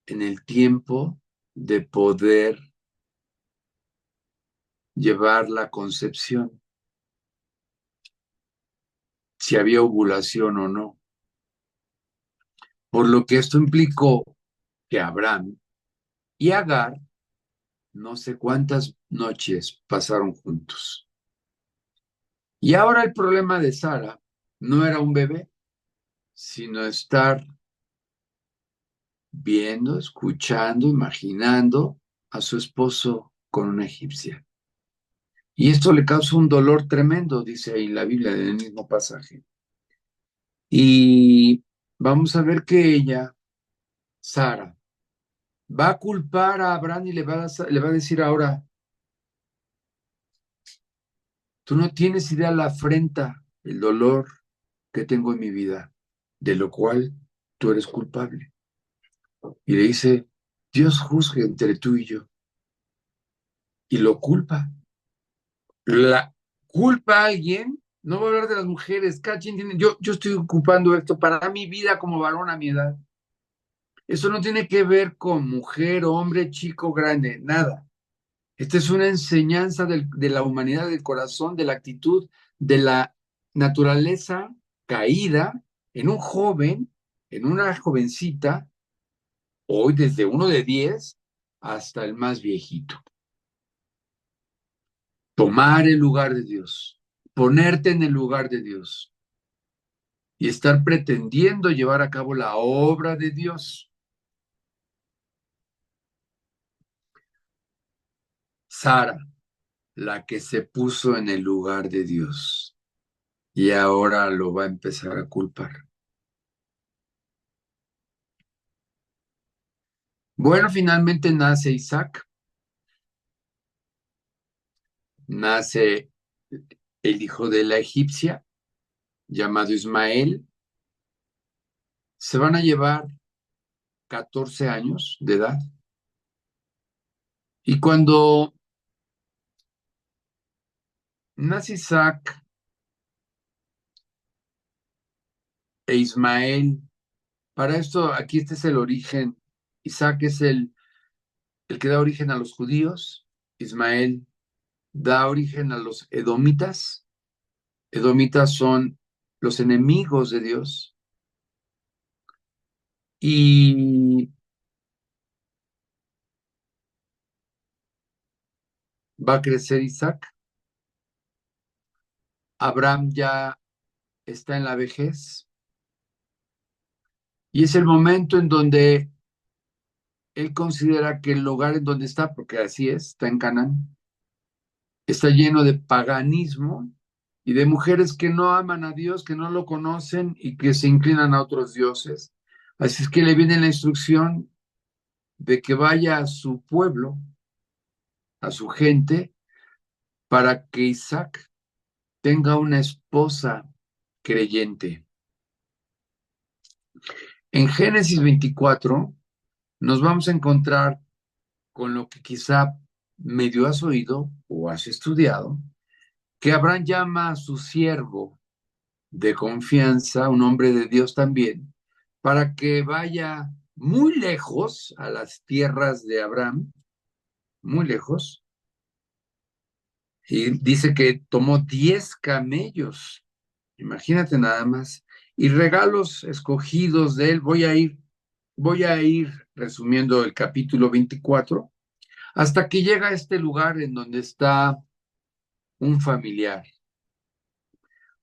en el tiempo de poder llevar la concepción, si había ovulación o no. Por lo que esto implicó que Abraham y Agar no sé cuántas noches pasaron juntos. Y ahora el problema de Sara no era un bebé, sino estar viendo, escuchando, imaginando a su esposo con una egipcia. Y esto le causa un dolor tremendo, dice ahí la Biblia en el mismo pasaje. Y vamos a ver que ella, Sara, va a culpar a Abraham y le va a decir ahora, tú no tienes idea la afrenta, el dolor que tengo en mi vida, de lo cual tú eres culpable. Y le dice, Dios juzgue entre tú y yo. Y lo culpa. La culpa a alguien, no voy a hablar de las mujeres, cada quien tiene, yo estoy ocupando esto para mi vida como varón a mi edad. Eso no tiene que ver con mujer, hombre, chico, grande, nada. Esta es una enseñanza de la humanidad, del corazón, de la actitud, de la naturaleza caída en un joven, en una jovencita, hoy desde uno de 10 hasta el más viejito. Tomar el lugar de Dios, ponerte en el lugar de Dios y estar pretendiendo llevar a cabo la obra de Dios. Sara, la que se puso en el lugar de Dios y ahora lo va a empezar a culpar. Bueno, finalmente nace Isaac, nace el hijo de la egipcia, llamado Ismael. Se van a llevar 14 años de edad. Y cuando nace Isaac e Ismael, para esto, aquí este es el origen. Isaac es el que da origen a los judíos. Ismael da origen a los edomitas. Edomitas son los enemigos de Dios. Y va a crecer Isaac. Abraham ya está en la vejez. Y es el momento en donde él considera que el lugar en donde está, porque así es, está en Canaán, está lleno de paganismo y de mujeres que no aman a Dios, que no lo conocen y que se inclinan a otros dioses. Así es que le viene la instrucción de que vaya a su pueblo, a su gente, para que Isaac tenga una esposa creyente. En Génesis 24 nos vamos a encontrar con lo que quizá medio has oído o has estudiado, que Abraham llama a su siervo de confianza, un hombre de Dios también, para que vaya muy lejos a las tierras de Abraham, muy lejos, y dice que tomó 10 camellos, imagínate nada más, y regalos escogidos de él. Voy a ir resumiendo el capítulo 24 hasta que llega a este lugar en donde está un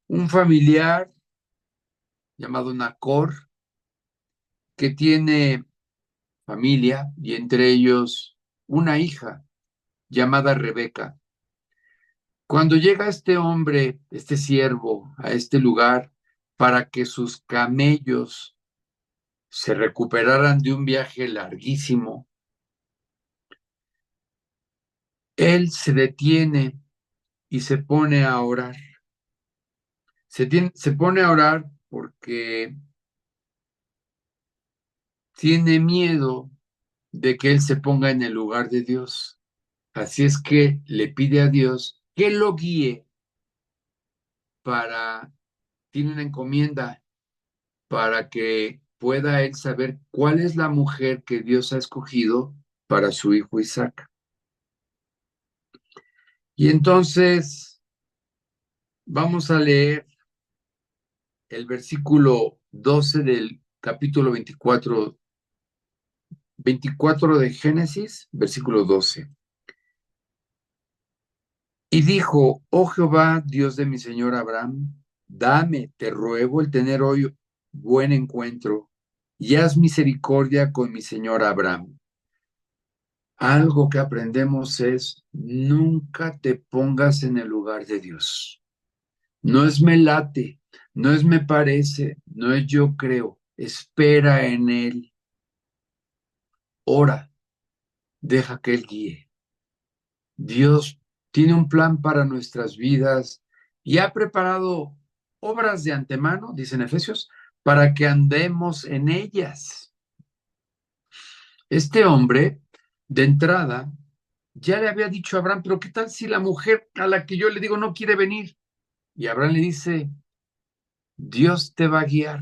un familiar llamado Nacor, que tiene familia y entre ellos una hija llamada Rebeca. Cuando llega este hombre, este siervo, a este lugar para que sus camellos se recuperaran de un viaje larguísimo, él se detiene y se pone a orar. Se pone a orar porque tiene miedo de que él se ponga en el lugar de Dios. Así es que le pide a Dios que lo guíe para, tiene una encomienda para que pueda él saber cuál es la mujer que Dios ha escogido para su hijo Isaac. Y entonces vamos a leer el versículo 12 del capítulo 24 de Génesis, versículo 12. Y dijo, oh Jehová, Dios de mi señor Abraham, dame, te ruego, el tener hoy buen encuentro y haz misericordia con mi señor Abraham. Algo que aprendemos es, nunca te pongas en el lugar de Dios. No es me late, no es me parece, no es yo creo. Espera en Él, ora, deja que Él guíe. Dios tiene un plan para nuestras vidas y ha preparado obras de antemano, dicen Efesios, para que andemos en ellas. Este hombre, de entrada, ya le había dicho a Abraham, pero ¿qué tal si la mujer a la que yo le digo no quiere venir? Y Abraham le dice, Dios te va a guiar,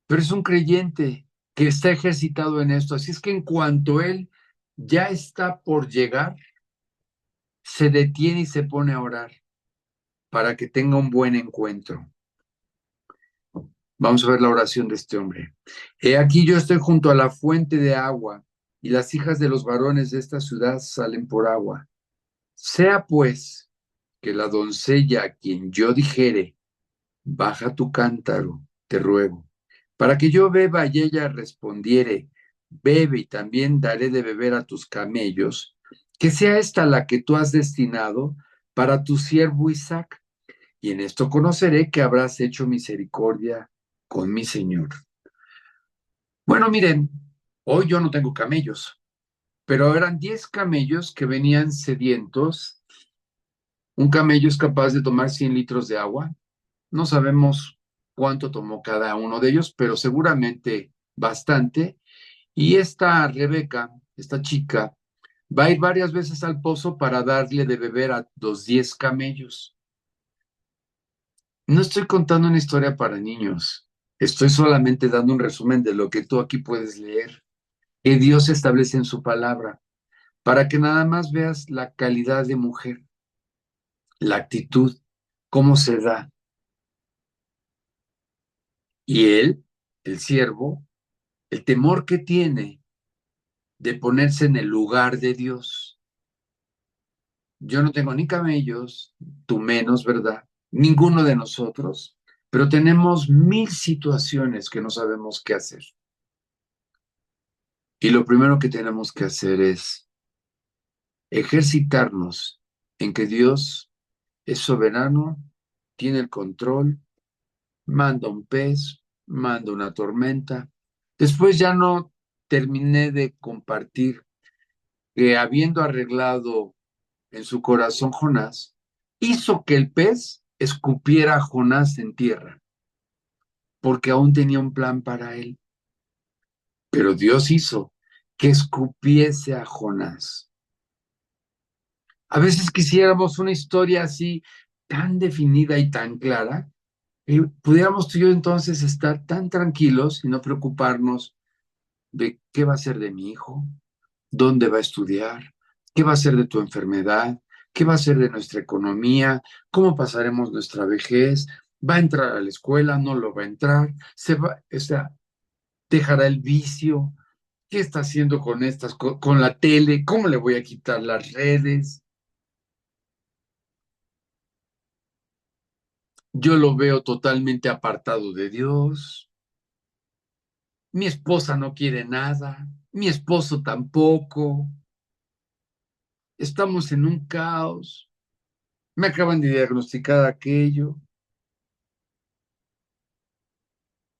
pero es un creyente que está ejercitado en esto. Así es que en cuanto él ya está por llegar, se detiene y se pone a orar para que tenga un buen encuentro. Vamos a ver la oración de este hombre. He aquí yo estoy junto a la fuente de agua y las hijas de los varones de esta ciudad salen por agua. Sea pues que la doncella a quien yo dijere, baja tu cántaro, te ruego, para que yo beba y ella respondiere, bebe y también daré de beber a tus camellos, que sea esta la que tú has destinado para tu siervo Isaac, y en esto conoceré que habrás hecho misericordia con mi Señor. Bueno, miren, hoy yo no tengo camellos, pero eran 10 camellos que venían sedientos. Un camello es capaz de tomar 100 litros de agua. No sabemos cuánto tomó cada uno de ellos, pero seguramente bastante. Y esta Rebeca, esta chica, va a ir varias veces al pozo para darle de beber a los 10 camellos. No estoy contando una historia para niños. Estoy solamente dando un resumen de lo que tú aquí puedes leer, que Dios establece en su palabra, para que nada más veas la calidad de mujer, la actitud, cómo se da. Y él, el siervo, el temor que tiene de ponerse en el lugar de Dios. Yo no tengo ni camellos, tú menos, ¿verdad? Ninguno de nosotros, pero tenemos 1000 situaciones que no sabemos qué hacer. Y lo primero que tenemos que hacer es ejercitarnos en que Dios es soberano, tiene el control, manda un pez, manda una tormenta. Después ya no terminé de compartir que habiendo arreglado en su corazón Jonás, hizo que el pez escupiera a Jonás en tierra, porque aún tenía un plan para él. Pero Dios hizo que escupiese a Jonás. A veces quisiéramos una historia así tan definida y tan clara, que pudiéramos tú y yo entonces estar tan tranquilos y no preocuparnos de qué va a ser de mi hijo, dónde va a estudiar, qué va a ser de tu enfermedad, qué va a ser de nuestra economía, cómo pasaremos nuestra vejez, va a entrar a la escuela, no lo va a entrar, o sea, dejará el vicio, qué está haciendo con con la tele, cómo le voy a quitar las redes. yo lo veo totalmente apartado de Dios, mi esposa no quiere nada, mi esposo tampoco, estamos en un caos, me acaban de diagnosticar aquello,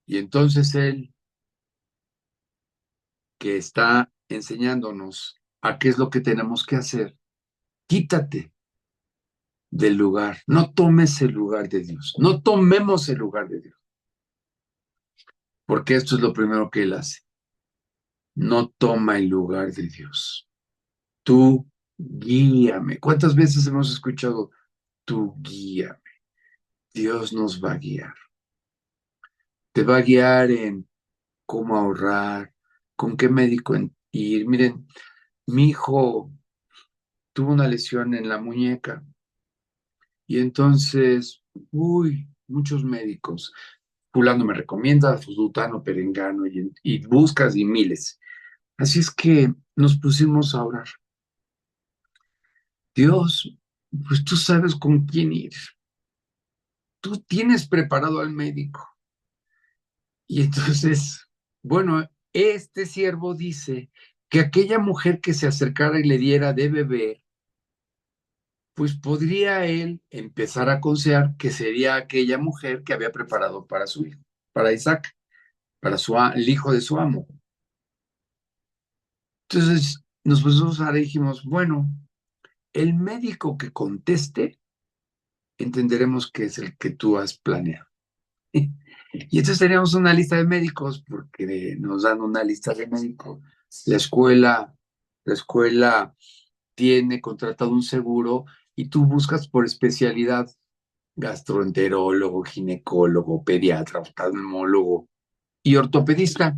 y entonces él, que está enseñándonos a qué es lo que tenemos que hacer, quítate del lugar, no tomes el lugar de Dios, no tomemos el lugar de Dios, porque esto es lo primero que él hace, no toma el lugar de Dios. Tú guíame. ¿Cuántas veces hemos escuchado tú guíame? Dios nos va a guiar. Te va a guiar en cómo ahorrar, con qué médico ir. Miren, mi hijo tuvo una lesión en la muñeca y entonces, muchos médicos. Fulano me recomienda, Sultano, Perengano, y buscas y miles. Así es que nos pusimos a orar. Dios, pues tú sabes con quién ir. Tú tienes preparado al médico. Y entonces, bueno, este siervo dice que aquella mujer que se acercara y le diera de beber, pues podría él empezar a aconsejar que sería aquella mujer que había preparado para su hijo, para Isaac, para el hijo de su amo. Entonces nos pusimos a y dijimos, bueno, el médico que conteste, entenderemos que es el que tú has planeado. Y entonces teníamos una lista de médicos, porque nos dan una lista de médicos. La escuela, la escuela tiene contratado un seguro y tú buscas por especialidad gastroenterólogo, ginecólogo, pediatra, oftalmólogo y ortopedista.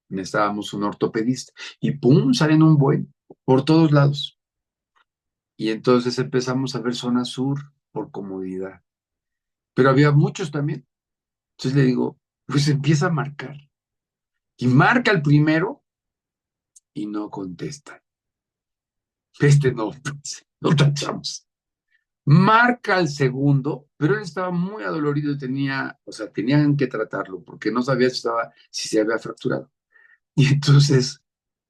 Necesitábamos un ortopedista y ¡pum! Salen un buen por todos lados. Y entonces empezamos a ver zona sur por comodidad. Pero había muchos también. Entonces le digo, pues empieza a marcar. Y marca el primero y no contesta. Este no, pues, no tachamos. Marca el segundo, pero él estaba muy adolorido y o sea, tenían que tratarlo porque no sabía si se había fracturado. Y entonces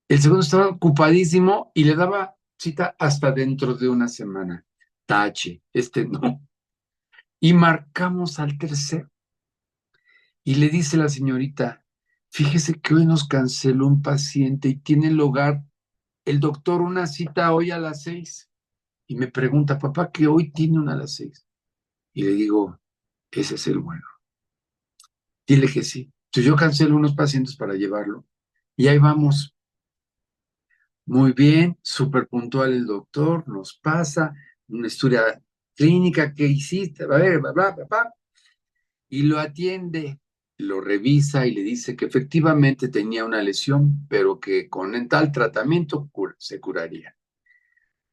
el segundo estaba ocupadísimo y le daba cita hasta dentro de una semana. Tache, este no. Y marcamos al tercero y le dice la señorita, fíjese que hoy nos canceló un paciente y tiene el doctor una cita hoy a las 6. Y me pregunta, papá, que hoy tiene una a las 6. Y le digo, ese es el bueno. Dile que sí. Entonces yo cancelo unos pacientes para llevarlo. Y ahí vamos. Muy bien, súper puntual el doctor, nos pasa una historia clínica que hiciste, a ver, bla, bla, bla, bla, y lo atiende, lo revisa y le dice que efectivamente tenía una lesión, pero que con el tal tratamiento se curaría.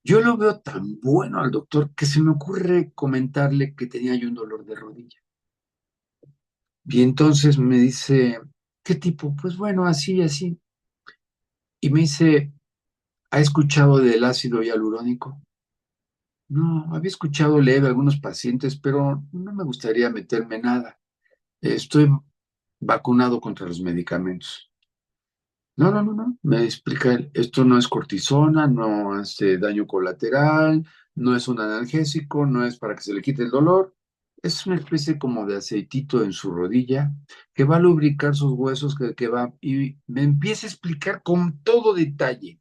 Yo lo veo tan bueno al doctor que se me ocurre comentarle que tenía yo un dolor de rodilla. Y entonces me dice, ¿qué tipo? Pues bueno, así, así. Y me dice, ¿ha escuchado del ácido hialurónico? No, había escuchado leve a algunos pacientes, pero no me gustaría meterme nada. Estoy vacunado contra los medicamentos. No, no, no, no. Me explica él, esto no es cortisona, no hace daño colateral, no es un analgésico, no es para que se le quite el dolor. Es una especie como de aceitito en su rodilla que va a lubricar sus huesos, que va, y me empieza a explicar con todo detalle.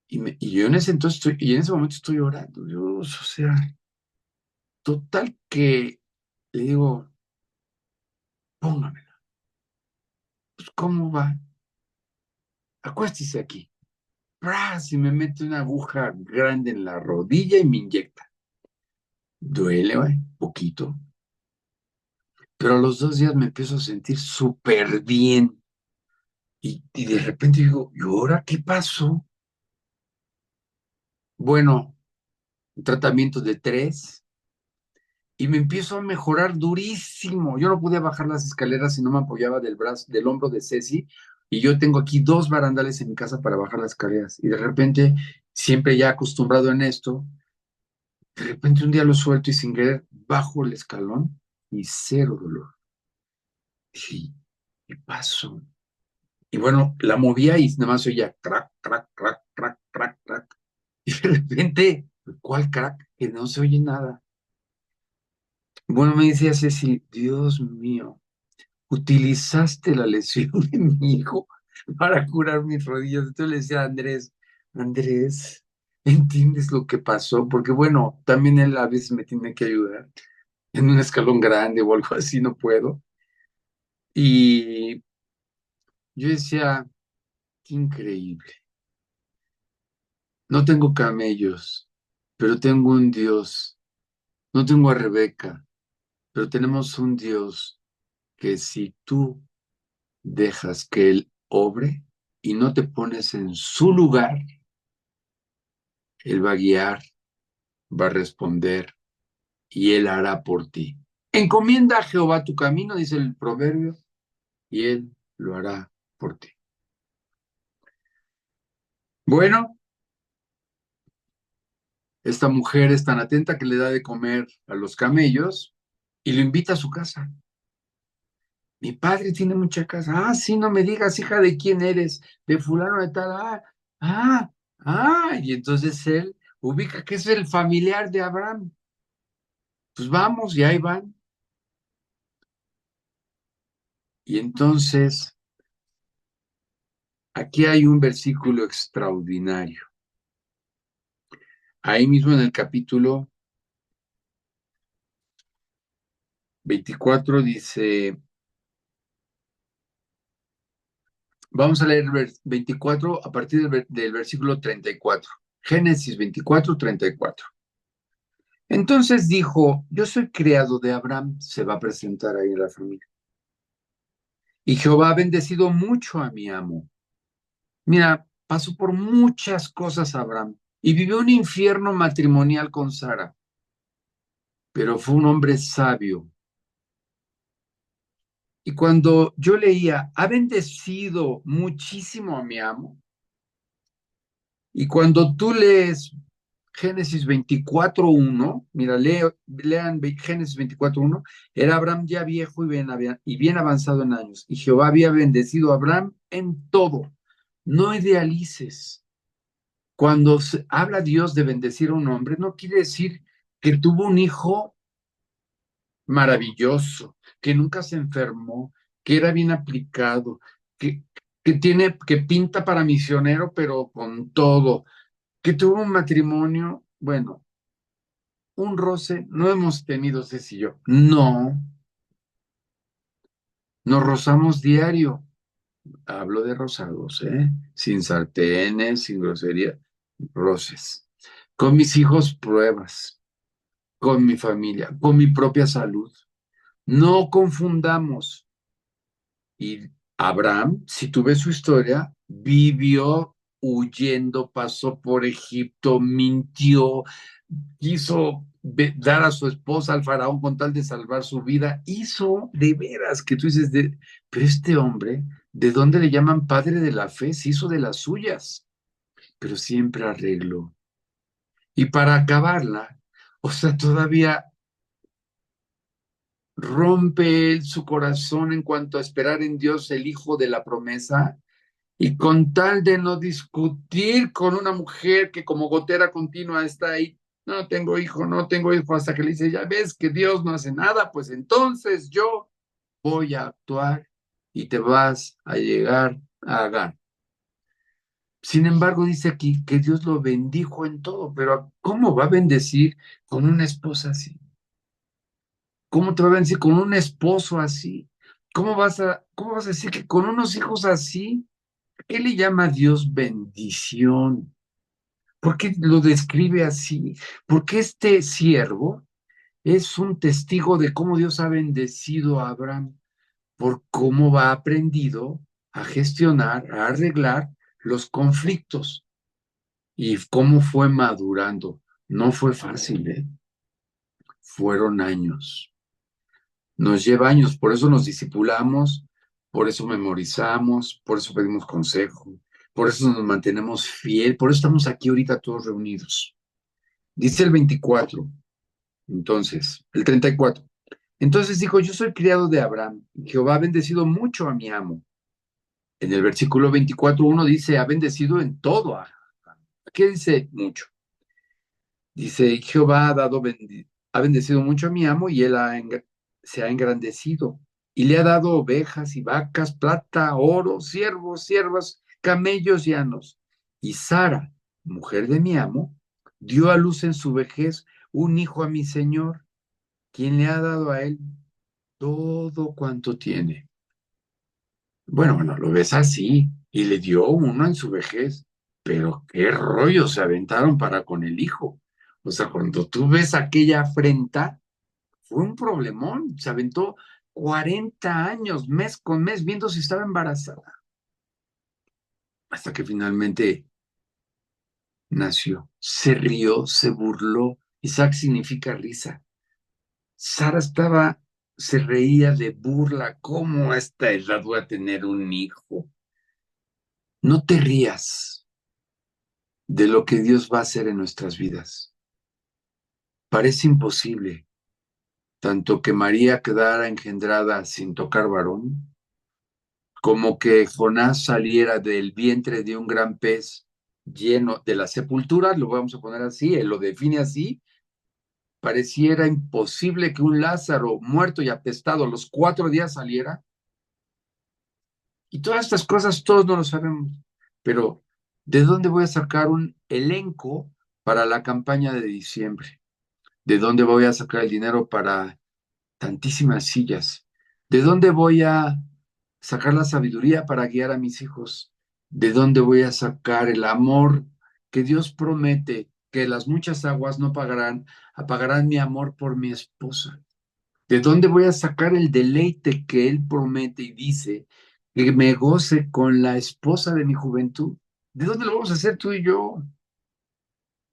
Y yo en ese entonces y en ese momento estoy orando, Dios, o sea, total que le digo, póngamela. Pues, ¿cómo va? Acuéstese aquí. ¡Pras! Y me mete una aguja grande en la rodilla y me inyecta. Duele, güey, poquito. Pero a los 2 días me empiezo a sentir súper bien. Y de repente digo, ¿y ahora qué pasó? Bueno, un tratamiento de 3 y me empiezo a mejorar durísimo. Yo no podía bajar las escaleras si no me apoyaba del brazo, del hombro de Ceci. Y yo tengo aquí 2 barandales en mi casa para bajar las escaleras. Y de repente, siempre ya acostumbrado en esto, De repente un día lo suelto y sin querer bajo el escalón y cero dolor. Dije, ¿qué pasó? Y bueno, la movía y nada más oía crack, crack, crack, crack, crack, crack. Y de repente, ¿cuál crack? Que no se oye nada. Bueno, me decía Ceci, Dios mío, utilizaste la lesión de mi hijo para curar mis rodillas. Entonces le decía a Andrés, Andrés, ¿entiendes lo que pasó? Porque bueno, también él a veces me tiene que ayudar en un escalón grande o algo así, no puedo. Y yo decía, qué increíble. No tengo camellos, pero tengo un Dios. No tengo a Rebeca, pero tenemos un Dios que si tú dejas que Él obre y no te pones en su lugar, Él va a guiar, va a responder y Él hará por ti. Encomienda a Jehová tu camino, dice el proverbio, y Él lo hará por ti. Bueno, esta mujer es tan atenta que le da de comer a los camellos y lo invita a su casa. Mi padre tiene mucha casa. Ah, sí, no me digas, hija, ¿de quién eres? De fulano de tal. Ah, y entonces él ubica que es el familiar de Abraham. Pues vamos, y ahí van. Y entonces, aquí hay un versículo extraordinario. Ahí mismo en el capítulo 24 dice, vamos a leer el 24 a partir del versículo 34. Génesis 24, 34. Entonces dijo, yo soy criado de Abraham, se va a presentar ahí en la familia. Y Jehová ha bendecido mucho a mi amo. Mira, pasó por muchas cosas Abraham y vivió un infierno matrimonial con Sara, pero fue un hombre sabio. Y cuando yo leía, ha bendecido muchísimo a mi amo, y cuando tú lees Génesis 24:1, mira, lean Génesis 24:1, era Abraham ya viejo y bien avanzado en años, y Jehová había bendecido a Abraham en todo. No idealices. Cuando habla Dios de bendecir a un hombre, no quiere decir que tuvo un hijo maravilloso, que nunca se enfermó, que era bien aplicado, que, que pinta para misionero, pero con todo, que tuvo un matrimonio, bueno, un roce, no hemos tenido Ceci y yo, no, nos rozamos diario, hablo de rosados, ¿eh? Sin sartenes, sin grosería, roces. Con mis hijos, pruebas, con mi familia, con mi propia salud. No confundamos. Y Abraham, si tú ves su historia, vivió huyendo, pasó por Egipto, mintió, quiso dar a su esposa al faraón con tal de salvar su vida. Hizo de veras que tú dices, pero este hombre, ¿de dónde le llaman padre de la fe? Se hizo de las suyas, pero siempre arregló. Y para acabarla, o sea, todavía rompe él su corazón en cuanto a esperar en Dios el hijo de la promesa y con tal de no discutir con una mujer que como gotera continua está ahí, no tengo hijo, no tengo hijo, hasta que le dice, ya ves que Dios no hace nada, pues entonces yo voy a actuar y te vas a llegar a Agar. Sin embargo, dice aquí que Dios lo bendijo en todo, pero ¿cómo va a bendecir con una esposa así? ¿Cómo te va a bendecir con un esposo así? Cómo vas a decir que con unos hijos así? ¿Qué le llama a Dios bendición? ¿Por qué lo describe así? Porque este siervo es un testigo de cómo Dios ha bendecido a Abraham, por cómo va aprendido a gestionar, a arreglar los conflictos y cómo fue madurando. No fue fácil, ¿eh? Fueron años. Nos lleva años, por eso nos discipulamos, por eso memorizamos, por eso pedimos consejo, por eso nos mantenemos fiel, por eso estamos aquí ahorita todos reunidos. Dice el 24, entonces, el 34. Entonces dijo, yo soy criado de Abraham, y Jehová ha bendecido mucho a mi amo. En el versículo 24 uno dice, ha bendecido en todo a Abraham. ¿Qué dice mucho? Dice, Jehová ha bendecido mucho a mi amo y él se ha engrandecido y le ha dado ovejas y vacas, plata, oro, siervos, siervas, camellos llanos. Y Sara, mujer de mi amo, dio a luz en su vejez un hijo a mi señor, quien le ha dado a él todo cuanto tiene. Bueno, lo ves así y le dio uno en su vejez, pero qué rollo se aventaron para con el hijo. O sea, cuando tú ves aquella afrenta, fue un problemón. Se aventó 40 años, mes con mes, viendo si estaba embarazada, hasta que finalmente nació. Se rió, se burló. Isaac significa risa. Sara se reía de burla. ¿Cómo a esta edad voy a tener un hijo? No te rías de lo que Dios va a hacer en nuestras vidas. Parece imposible, tanto que María quedara engendrada sin tocar varón, como que Jonás saliera del vientre de un gran pez lleno de la sepultura, lo vamos a poner así, él lo define así, pareciera imposible que un Lázaro muerto y apestado a los 4 días saliera. Y todas estas cosas todos no lo sabemos, pero ¿de dónde voy a sacar un elenco para la campaña de diciembre? ¿De dónde voy a sacar el dinero para tantísimas sillas? ¿De dónde voy a sacar la sabiduría para guiar a mis hijos? ¿De dónde voy a sacar el amor que Dios promete que las muchas aguas no apagarán mi amor por mi esposa? ¿De dónde voy a sacar el deleite que Él promete y dice que me goce con la esposa de mi juventud? ¿De dónde lo vamos a hacer tú y yo?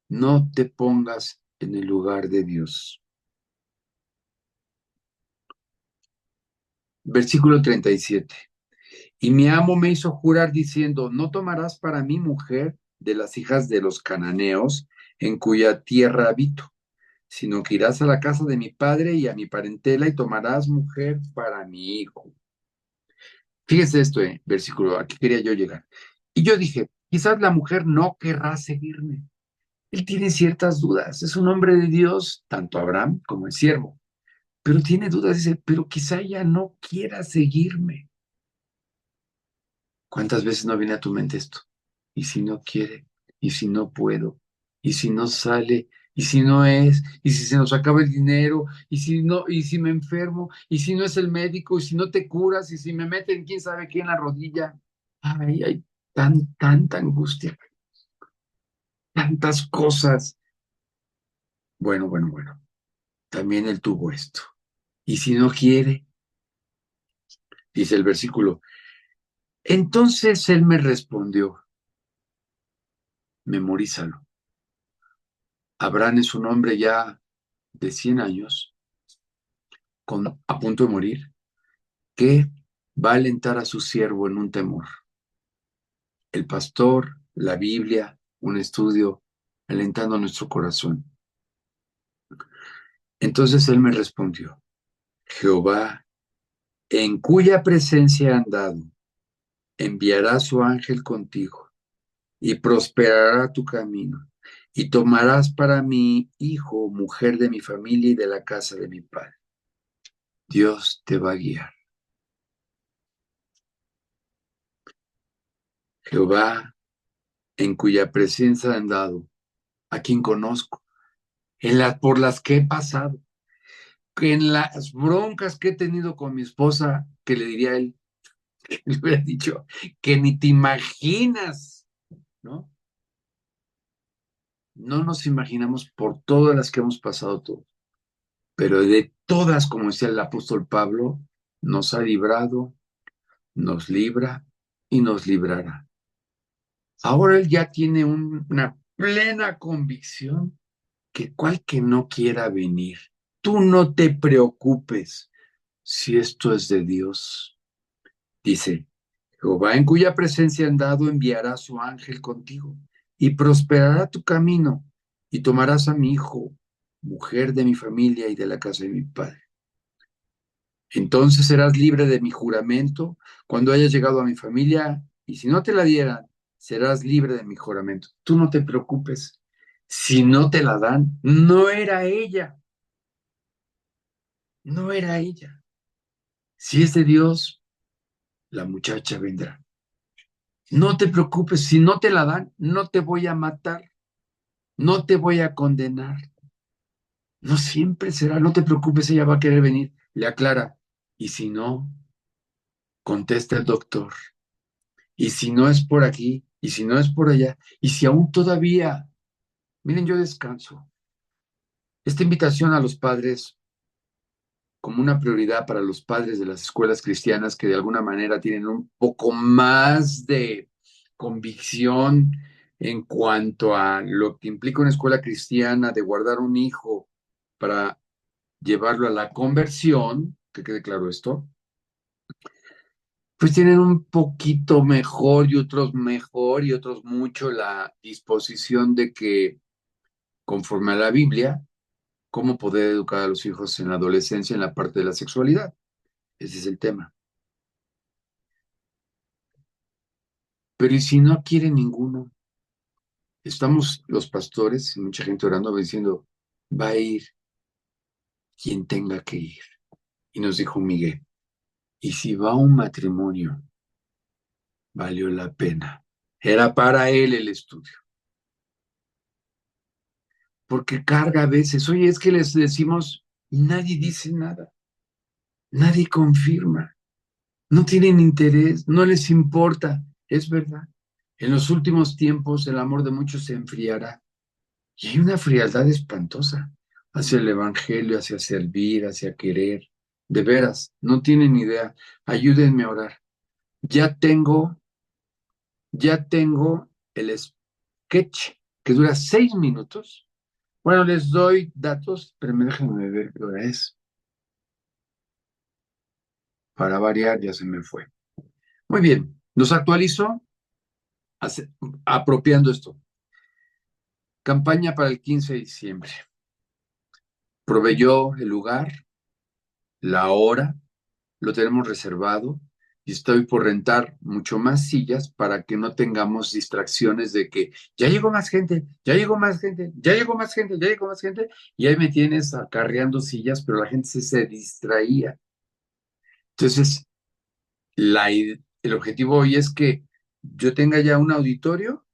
No te pongas en el lugar de Dios. Versículo 37. Y mi amo me hizo jurar diciendo, no tomarás para mí mujer de las hijas de los cananeos en cuya tierra habito, sino que irás a la casa de mi padre y a mi parentela y tomarás mujer para mi hijo. Fíjese esto, versículo, aquí quería yo llegar. Y yo dije, quizás la mujer no querrá seguirme. Él tiene ciertas dudas, es un hombre de Dios, tanto Abraham como el siervo, pero tiene dudas, dice, pero quizá ella no quiera seguirme. ¿Cuántas veces no viene a tu mente esto? ¿Y si no quiere? ¿Y si no puedo? ¿Y si no sale? ¿Y si no es? ¿Y si se nos acaba el dinero? ¿Y si no? ¿Y si me enfermo? ¿Y si no es el médico? ¿Y si no te curas? ¿Y si me meten quién sabe qué en la rodilla? Ay, hay tanta angustia, tantas cosas. Bueno. También él tuvo esto. ¿Y si no quiere? Dice el versículo. Entonces él me respondió, memorízalo. Abraham es un hombre ya de 100 años, a punto de morir, que va a alentar a su siervo en un temor. El pastor, la Biblia, un estudio, alentando nuestro corazón. Entonces él me respondió, Jehová, en cuya presencia han dado, enviará su ángel contigo y prosperará tu camino. Y tomarás para mi hijo, mujer de mi familia y de la casa de mi padre. Dios te va a guiar. Jehová, en cuya presencia han dado, a quien conozco, por las que he pasado, que en las broncas que he tenido con mi esposa, que le diría a él, le hubiera dicho, que ni te imaginas, ¿no? No nos imaginamos por todas las que hemos pasado todos, pero de todas, como decía el apóstol Pablo, nos ha librado, nos libra y nos librará. Ahora él ya tiene una plena convicción que cual que no quiera venir, tú no te preocupes si esto es de Dios. Dice, Jehová en cuya presencia han dado enviará su ángel contigo y prosperará tu camino y tomarás a mi hijo, mujer de mi familia y de la casa de mi padre. Entonces serás libre de mi juramento cuando hayas llegado a mi familia, y si no te la dieran, serás libre de mi juramento. Tú no te preocupes. Si no te la dan, no era ella, no era ella. Si es de Dios, la muchacha vendrá. No te preocupes, si no te la dan, no te voy a matar, no te voy a condenar. No siempre será, no te preocupes, ella va a querer venir. Le aclara. Y si no, contesta el doctor. Y si no es por aquí, y si no es por allá, y si aún todavía, miren, yo descanso. Esta invitación a los padres como una prioridad para los padres de las escuelas cristianas que de alguna manera tienen un poco más de convicción en cuanto a lo que implica una escuela cristiana de guardar un hijo para llevarlo a la conversión, que quede claro esto, pues tienen un poquito mejor y otros mucho la disposición de que, conforme a la Biblia, cómo poder educar a los hijos en la adolescencia en la parte de la sexualidad. Ese es el tema. Pero ¿y si no quiere ninguno? Estamos los pastores y mucha gente orando diciendo, va a ir quien tenga que ir. Y nos dijo Miguel, y si va a un matrimonio, valió la pena. Era para él el estudio. Porque carga a veces, oye, es que les decimos, y nadie dice nada, nadie confirma, no tienen interés, no les importa, es verdad. En los últimos tiempos el amor de muchos se enfriará. Y hay una frialdad espantosa hacia el evangelio, hacia servir, hacia querer. De veras, no tienen idea. Ayúdenme a orar. Ya tengo, ya tengo el sketch que dura 6 minutos. Bueno, les doy datos, pero déjenme ver qué hora es. Para variar, ya se me fue. Muy bien, los actualizo apropiando esto. Campaña para el 15 de diciembre. Proveyó el lugar, la hora, lo tenemos reservado y estoy por rentar mucho más sillas para que no tengamos distracciones de que ya llegó más gente, ya llegó más gente, ya llegó más gente, ya llegó más gente, y ahí me tienes acarreando sillas, pero la gente se distraía. Entonces, el objetivo hoy es que yo tenga ya un auditorio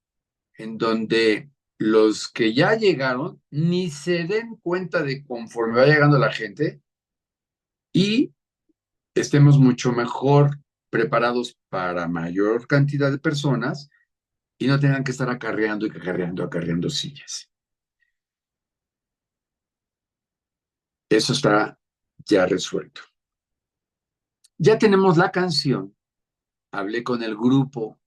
en donde los que ya llegaron ni se den cuenta de conforme va llegando la gente y estemos mucho mejor preparados para mayor cantidad de personas y no tengan que estar acarreando y acarreando sillas. Eso está ya resuelto. Ya tenemos la canción. Hablé con el grupo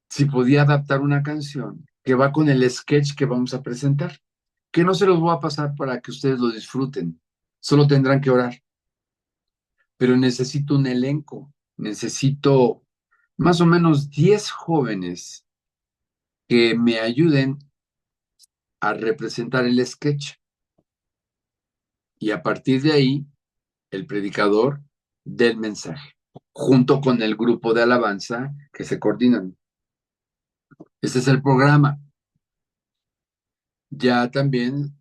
si podía adaptar una canción que va con el sketch que vamos a presentar, que no se los voy a pasar para que ustedes lo disfruten. Solo tendrán que orar. Pero necesito un elenco. Necesito más o menos 10 jóvenes que me ayuden a representar el sketch y a partir de ahí el predicador del mensaje, junto con el grupo de alabanza que se coordinan. Este es el programa. Ya también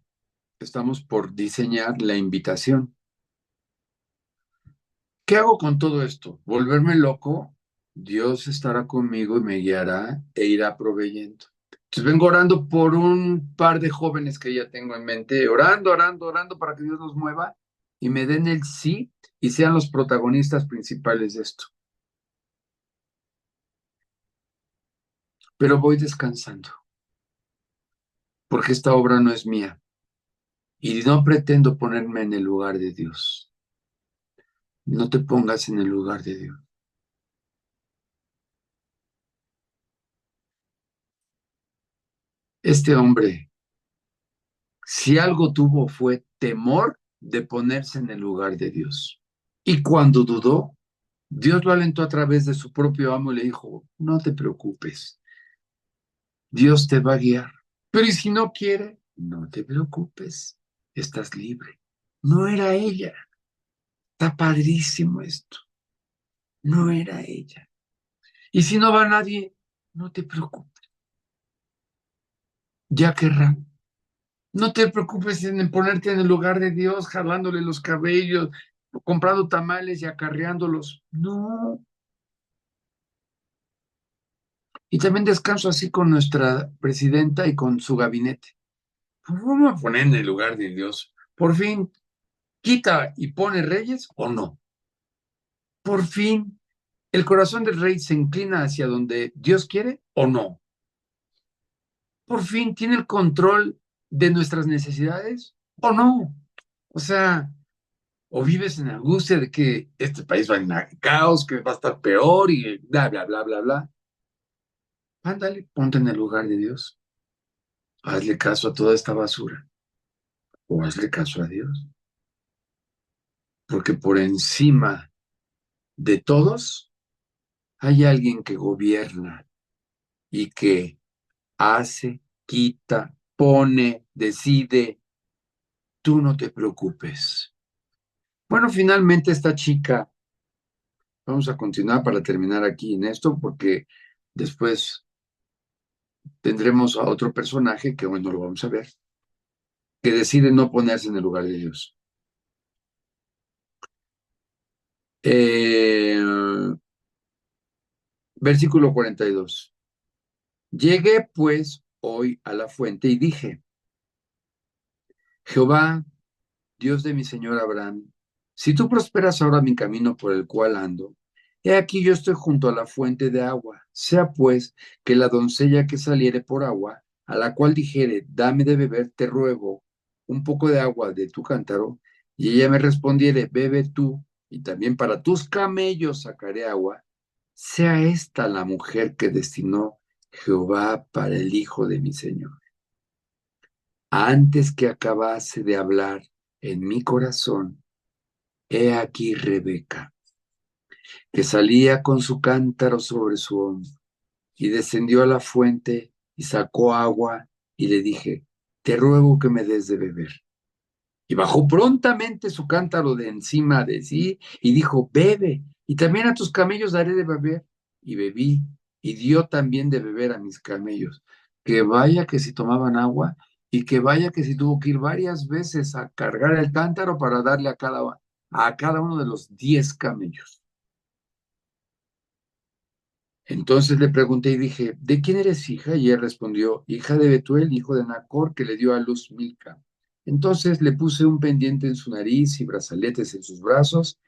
estamos por diseñar la invitación. ¿Qué hago con todo esto? ¿Volverme loco? Dios estará conmigo y me guiará e irá proveyendo. Entonces vengo orando por un par de jóvenes que ya tengo en mente, orando, orando, orando para que Dios los mueva y me den el sí y sean los protagonistas principales de esto. Pero voy descansando, porque esta obra no es mía y no pretendo ponerme en el lugar de Dios. No te pongas en el lugar de Dios. Este hombre, si algo tuvo, fue temor de ponerse en el lugar de Dios. Y cuando dudó, Dios lo alentó a través de su propio amo y le dijo, no te preocupes, Dios te va a guiar. Pero ¿y si no quiere? No te preocupes, estás libre. No era ella. Está padrísimo esto. No era ella. Y si no va nadie, no te preocupes, ya querrá. No te preocupes en ponerte en el lugar de Dios, jalándole los cabellos, comprando tamales y acarreándolos. No. Y también descanso así con nuestra presidenta y con su gabinete. Vamos a poner en el lugar de Dios. Por fin, quita y pone reyes o no. Por fin, el corazón del rey se inclina hacia donde Dios quiere o no. Por fin, tiene el control de nuestras necesidades o no. O sea, o vives en angustia de que este país va en caos, que va a estar peor y bla, bla, bla, bla, bla. Ándale, ponte en el lugar de Dios. Hazle caso a toda esta basura o hazle caso a Dios. Porque por encima de todos hay alguien que gobierna y que hace, quita, pone, decide. Tú no te preocupes. Bueno, finalmente esta chica, vamos a continuar para terminar aquí en esto, porque después tendremos a otro personaje que hoy no lo vamos a ver, que decide no ponerse en el lugar de Dios. Eh, Versículo 42. Llegué pues hoy a la fuente y dije, Jehová, Dios de mi señor Abraham, si tú prosperas ahora mi camino por el cual ando, he aquí yo estoy junto a la fuente de agua. Sea pues que la doncella que saliere por agua, a la cual dijere, dame de beber, te ruego, un poco de agua de tu cántaro, y ella me respondiere, bebe tú, y también para tus camellos sacaré agua, sea esta la mujer que destinó Jehová para el hijo de mi señor. Antes que acabase de hablar en mi corazón, he aquí Rebeca, que salía con su cántaro sobre su hombro, y descendió a la fuente y sacó agua, y le dije, te ruego que me des de beber. Y bajó prontamente su cántaro de encima de sí, y dijo, bebe, y también a tus camellos daré de beber. Y bebí, y dio también de beber a mis camellos. Que vaya que si tomaban agua, y que vaya que si tuvo que ir varias veces a cargar el cántaro para darle a cada uno de los 10 camellos. Entonces le pregunté y dije, ¿de quién eres hija? Y él respondió, hija de Betuel, hijo de Nacor, que le dio a luz Milca. Entonces le puse un pendiente en su nariz y brazaletes en sus brazos,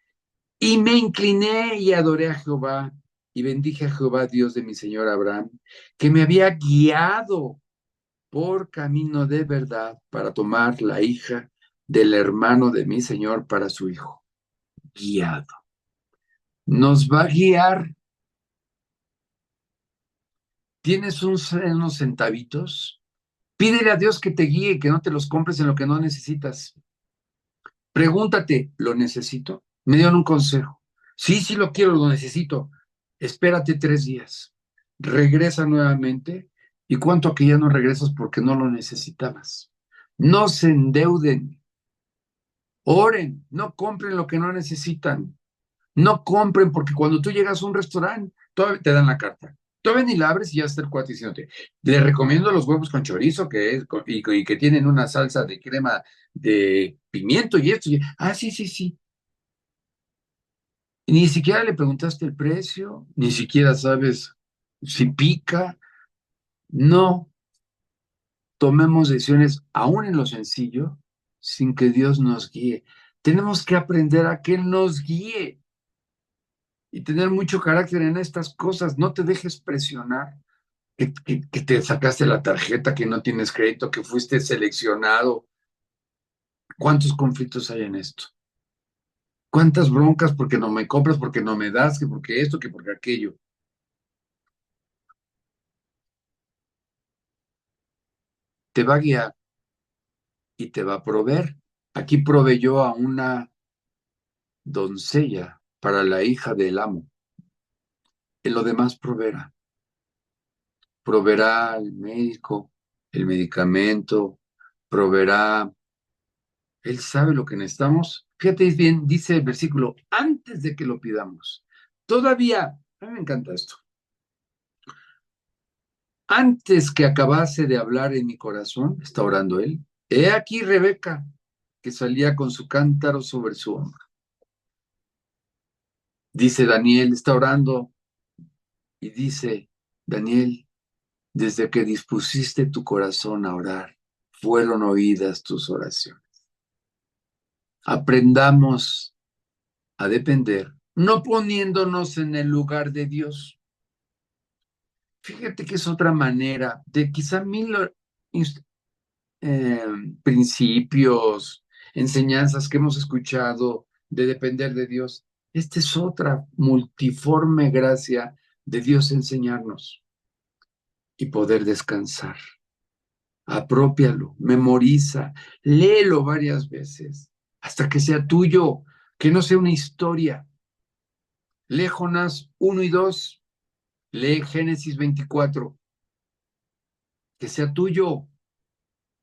y me incliné y adoré a Jehová, y bendije a Jehová, Dios de mi señor Abraham, que me había guiado por camino de verdad para tomar la hija del hermano de mi señor para su hijo. Guiado. Nos va a guiar. ¿Tienes unos centavitos? Pídele a Dios que te guíe, que no te los compres en lo que no necesitas. Pregúntate, ¿lo necesito? Me dieron un consejo. Sí, sí lo quiero, lo necesito. Espérate 3 días. Regresa nuevamente. ¿Y cuánto que ya no regresas porque no lo necesitabas? No se endeuden. Oren. No compren lo que no necesitan. No compren porque cuando tú llegas a un restaurante, todavía te dan la carta. Todavía ni la abres y ya está el cuate diciéndote, le recomiendo los huevos con chorizo y que tienen una salsa de crema de pimiento y esto. Ah, sí, sí, sí. Y ni siquiera le preguntaste el precio, ni siquiera sabes si pica. No tomemos decisiones aún en lo sencillo sin que Dios nos guíe. Tenemos que aprender a que Él nos guíe y tener mucho carácter en estas cosas. No te dejes presionar, que te sacaste la tarjeta, que no tienes crédito, que fuiste seleccionado. ¿Cuántos conflictos hay en esto? ¿Cuántas broncas porque no me compras, porque no me das, que porque esto, que porque aquello? Te va a guiar y te va a proveer. Aquí proveyó a una doncella para la hija del amo. En lo demás proveerá. Proveerá al médico, el medicamento, proveerá. Él sabe lo que necesitamos. Fíjate bien, dice el versículo, antes de que lo pidamos. Todavía, a mí me encanta esto. Antes que acabase de hablar en mi corazón, está orando él. He aquí Rebeca, que salía con su cántaro sobre su hombro. Dice Daniel, está orando y dice, Daniel, desde que dispusiste tu corazón a orar, fueron oídas tus oraciones. Aprendamos a depender, no poniéndonos en el lugar de Dios. Fíjate que es otra manera de quizá eh, principios, enseñanzas que hemos escuchado de depender de Dios. Esta es otra multiforme gracia de Dios enseñarnos y poder descansar. Apropialo, memoriza, léelo varias veces hasta que sea tuyo, que no sea una historia. Lee Jonás 1 y 2, lee Génesis 24, que sea tuyo.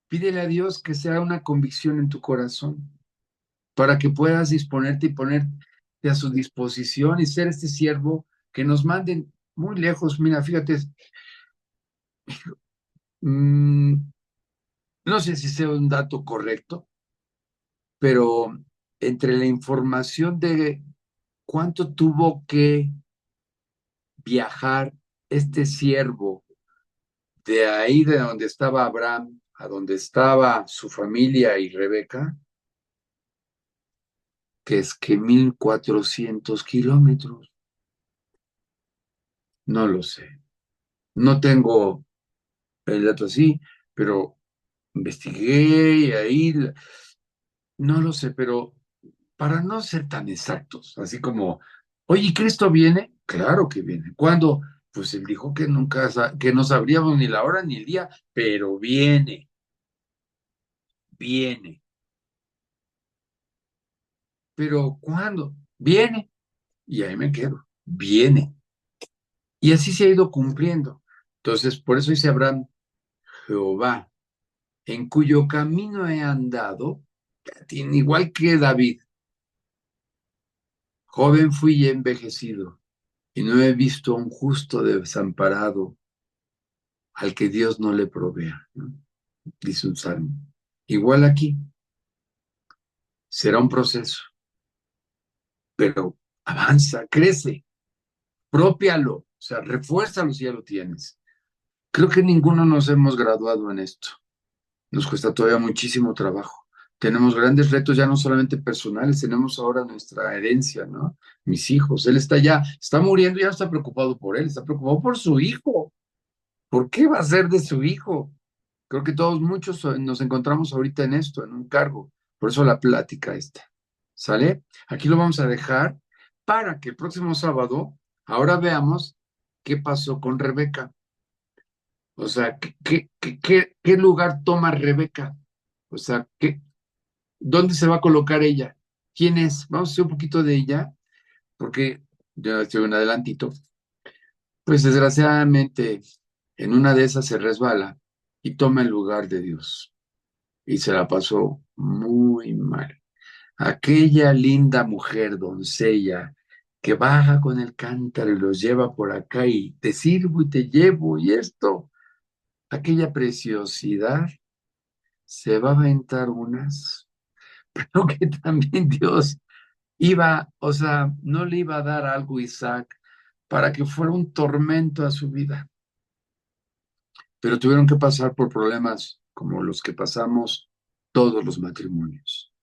Pídele a Dios que sea una convicción en tu corazón para que puedas disponerte y ponerte a su disposición y ser este siervo que nos manden muy lejos. Mira, fíjate, mmm, no sé si sea un dato correcto, pero entre la información de cuánto tuvo que viajar este siervo de ahí de donde estaba Abraham a donde estaba su familia y Rebeca, que es que 1400 kilómetros, no lo sé. No tengo el dato así, pero investigué y ahí, no lo sé, pero para no ser tan exactos, así como, oye, ¿Cristo viene? Claro que viene. ¿Cuándo? Pues él dijo que nunca, que no sabríamos ni la hora ni el día, pero viene, viene. Pero ¿cuándo? Viene. Y ahí me quedo, viene. Y así se ha ido cumpliendo. Entonces, por eso dice Abraham, Jehová, en cuyo camino he andado, igual que David, joven fui y he envejecido, y no he visto a un justo desamparado al que Dios no le provea, ¿no? Dice un salmo. Igual aquí, será un proceso, pero avanza, crece, própialo, o sea, refuérzalo si ya lo tienes. Creo que ninguno nos hemos graduado en esto. Nos cuesta todavía muchísimo trabajo. Tenemos grandes retos ya no solamente personales, tenemos ahora nuestra herencia, ¿no? Mis hijos, él está ya, está muriendo y ya no está preocupado por él, está preocupado por su hijo. ¿Por qué va a ser de su hijo? Creo que todos, muchos nos encontramos ahorita en esto, en un cargo. Por eso la plática esta. ¿Sale? Aquí lo vamos a dejar para que el próximo sábado ahora veamos qué pasó con Rebeca. O sea, ¿qué lugar toma Rebeca? O sea, ¿dónde se va a colocar ella? ¿Quién es? Vamos a hacer un poquito de ella, porque ya estoy un adelantito. Pues desgraciadamente, en una de esas se resbala y toma el lugar de Dios. Y se la pasó muy mal. Aquella linda mujer, doncella, que baja con el cántaro y los lleva por acá y te sirvo y te llevo y esto, aquella preciosidad, se va a aventar unas, pero que también Dios iba, o sea, no le iba a dar algo a Isaac para que fuera un tormento a su vida, pero tuvieron que pasar por problemas como los que pasamos todos los matrimonios.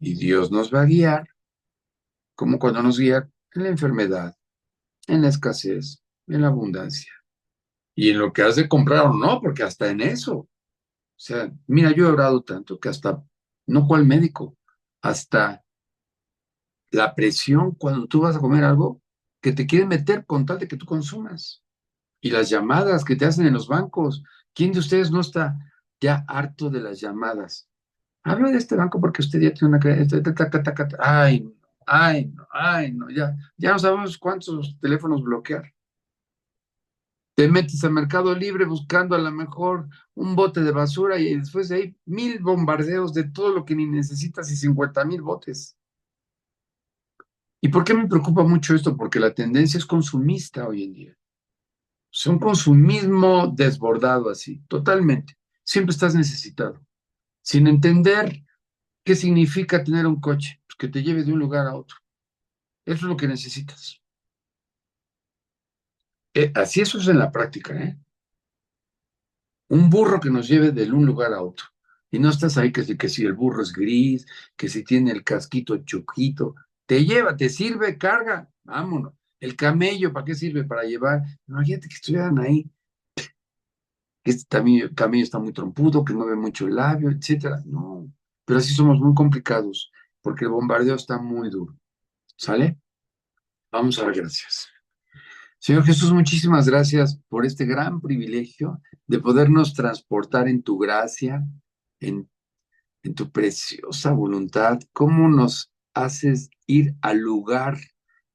Y Dios nos va a guiar, como cuando nos guía en la enfermedad, en la escasez, en la abundancia. Y en lo que has de comprar o no, porque hasta en eso. O sea, mira, yo he orado tanto que hasta, no cual médico, hasta la presión cuando tú vas a comer algo que te quieren meter con tal de que tú consumas. Y las llamadas que te hacen en los bancos. ¿Quién de ustedes no está ya harto de las llamadas? Habla de este banco porque usted ya tiene una... Ay, no, ay, no, ay, no, ya no sabemos cuántos teléfonos bloquear. Te metes a Mercado Libre buscando a lo mejor un bote de basura y después de ahí 1000 bombardeos de todo lo que ni necesitas y 50,000 botes. ¿Y por qué me preocupa mucho esto? Porque la tendencia es consumista hoy en día. Es un consumismo desbordado así, totalmente. Siempre estás necesitado, sin entender qué significa tener un coche, pues que te lleve de un lugar a otro. Eso es lo que necesitas. Así eso es en la práctica, ¿eh? Un burro que nos lleve de un lugar a otro. Y no estás ahí que si el burro es gris, que si tiene el casquito choquito, te lleva, te sirve, carga, vámonos. El camello, ¿para qué sirve? Para llevar. Imagínate que estuvieran ahí, que este camello está muy trompudo, que mueve mucho el labio, etcétera. No, pero así somos muy complicados, porque el bombardeo está muy duro. ¿Sale? Vamos a dar gracias. Señor Jesús, muchísimas gracias por este gran privilegio de podernos transportar en tu gracia, en en tu preciosa voluntad, cómo nos haces ir al lugar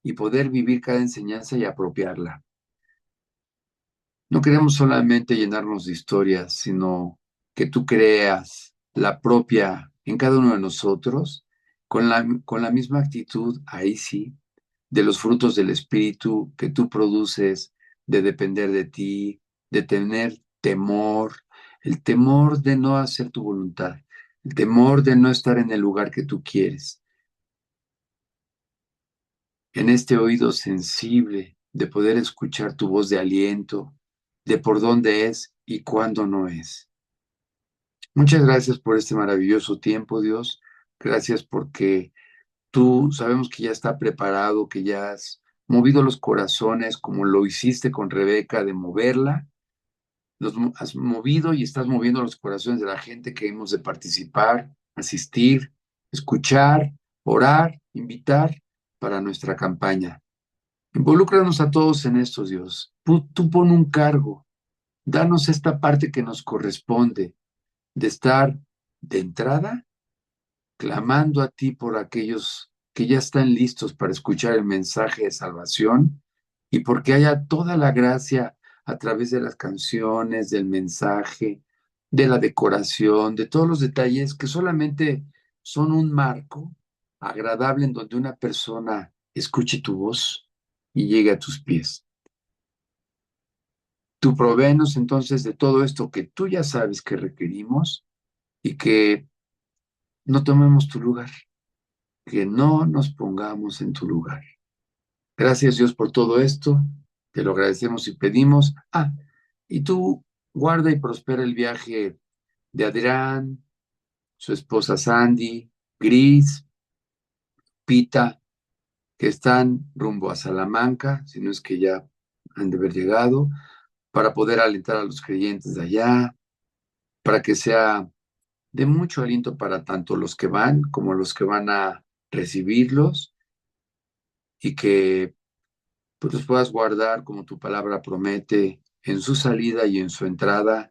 y poder vivir cada enseñanza y apropiarla. No queremos solamente llenarnos de historias, sino que tú creas la propia en cada uno de nosotros, con la misma actitud, ahí sí, de los frutos del Espíritu que tú produces, de depender de ti, de tener temor, el temor de no hacer tu voluntad, el temor de no estar en el lugar que tú quieres, en este oído sensible, de poder escuchar tu voz de aliento, de por dónde es y cuándo no es. Muchas gracias por este maravilloso tiempo, Dios. Gracias porque tú sabemos que ya está preparado, que ya has movido los corazones como lo hiciste con Rebeca, de moverla. Has movido y estás moviendo los corazones de la gente que hemos de participar, asistir, escuchar, orar, invitar para nuestra campaña. Involúcranos a todos en esto, Dios. Tú pon un cargo, danos esta parte que nos corresponde de estar de entrada clamando a ti por aquellos que ya están listos para escuchar el mensaje de salvación y porque haya toda la gracia a través de las canciones, del mensaje, de la decoración, de todos los detalles que solamente son un marco agradable en donde una persona escuche tu voz y llegue a tus pies. Tú provéenos entonces de todo esto que tú ya sabes que requerimos y que no tomemos tu lugar, que no nos pongamos en tu lugar. Gracias Dios por todo esto, te lo agradecemos y pedimos. Y tú guarda y prospera el viaje de Adrián, su esposa Sandy, Gris, Pita, que están rumbo a Salamanca, si no es que ya han de haber llegado, para poder alentar a los creyentes de allá, para que sea de mucho aliento para tanto los que van como los que van a recibirlos y que pues los puedas guardar como tu palabra promete en su salida y en su entrada,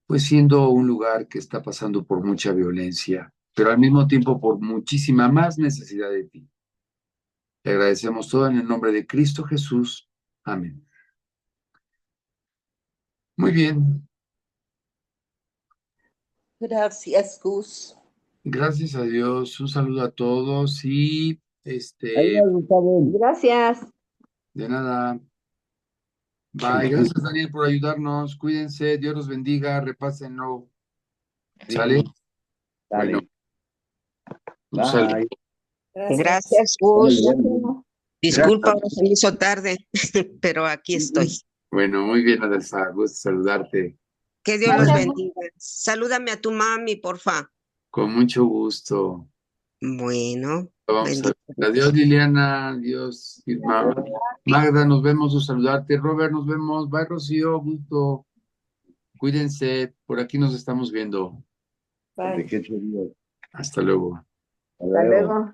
pues siendo un lugar que está pasando por mucha violencia, pero al mismo tiempo por muchísima más necesidad de ti. Te agradecemos todo en el nombre de Cristo Jesús. Amén. Muy bien, Gracias, Gus. gracias a Dios. Un saludo a todos y Adiós, Gustavo. Gracias. de nada. Bye. Gracias, Daniel, por ayudarnos. Cuídense. Dios los bendiga. Repásenlo. ¿Sale? Bueno, Dale. un saludo. Bye. Gracias, Gus. Bueno. Disculpa, ahora se me hizo tarde, pero aquí estoy. Bueno, muy bien, Adelfa. Gusto saludarte. Que Dios los bendiga. Salúdame a tu mami, porfa. Con mucho gusto. Bueno, Vamos a ver. bendiciones. Adiós, Liliana. Adiós, Irma. Magda, nos vemos. Gusto saludarte. Robert, nos vemos. Bye, Rocío. Gusto. Cuídense. Por aquí nos estamos viendo. De que te digo. Hasta luego. Hasta luego.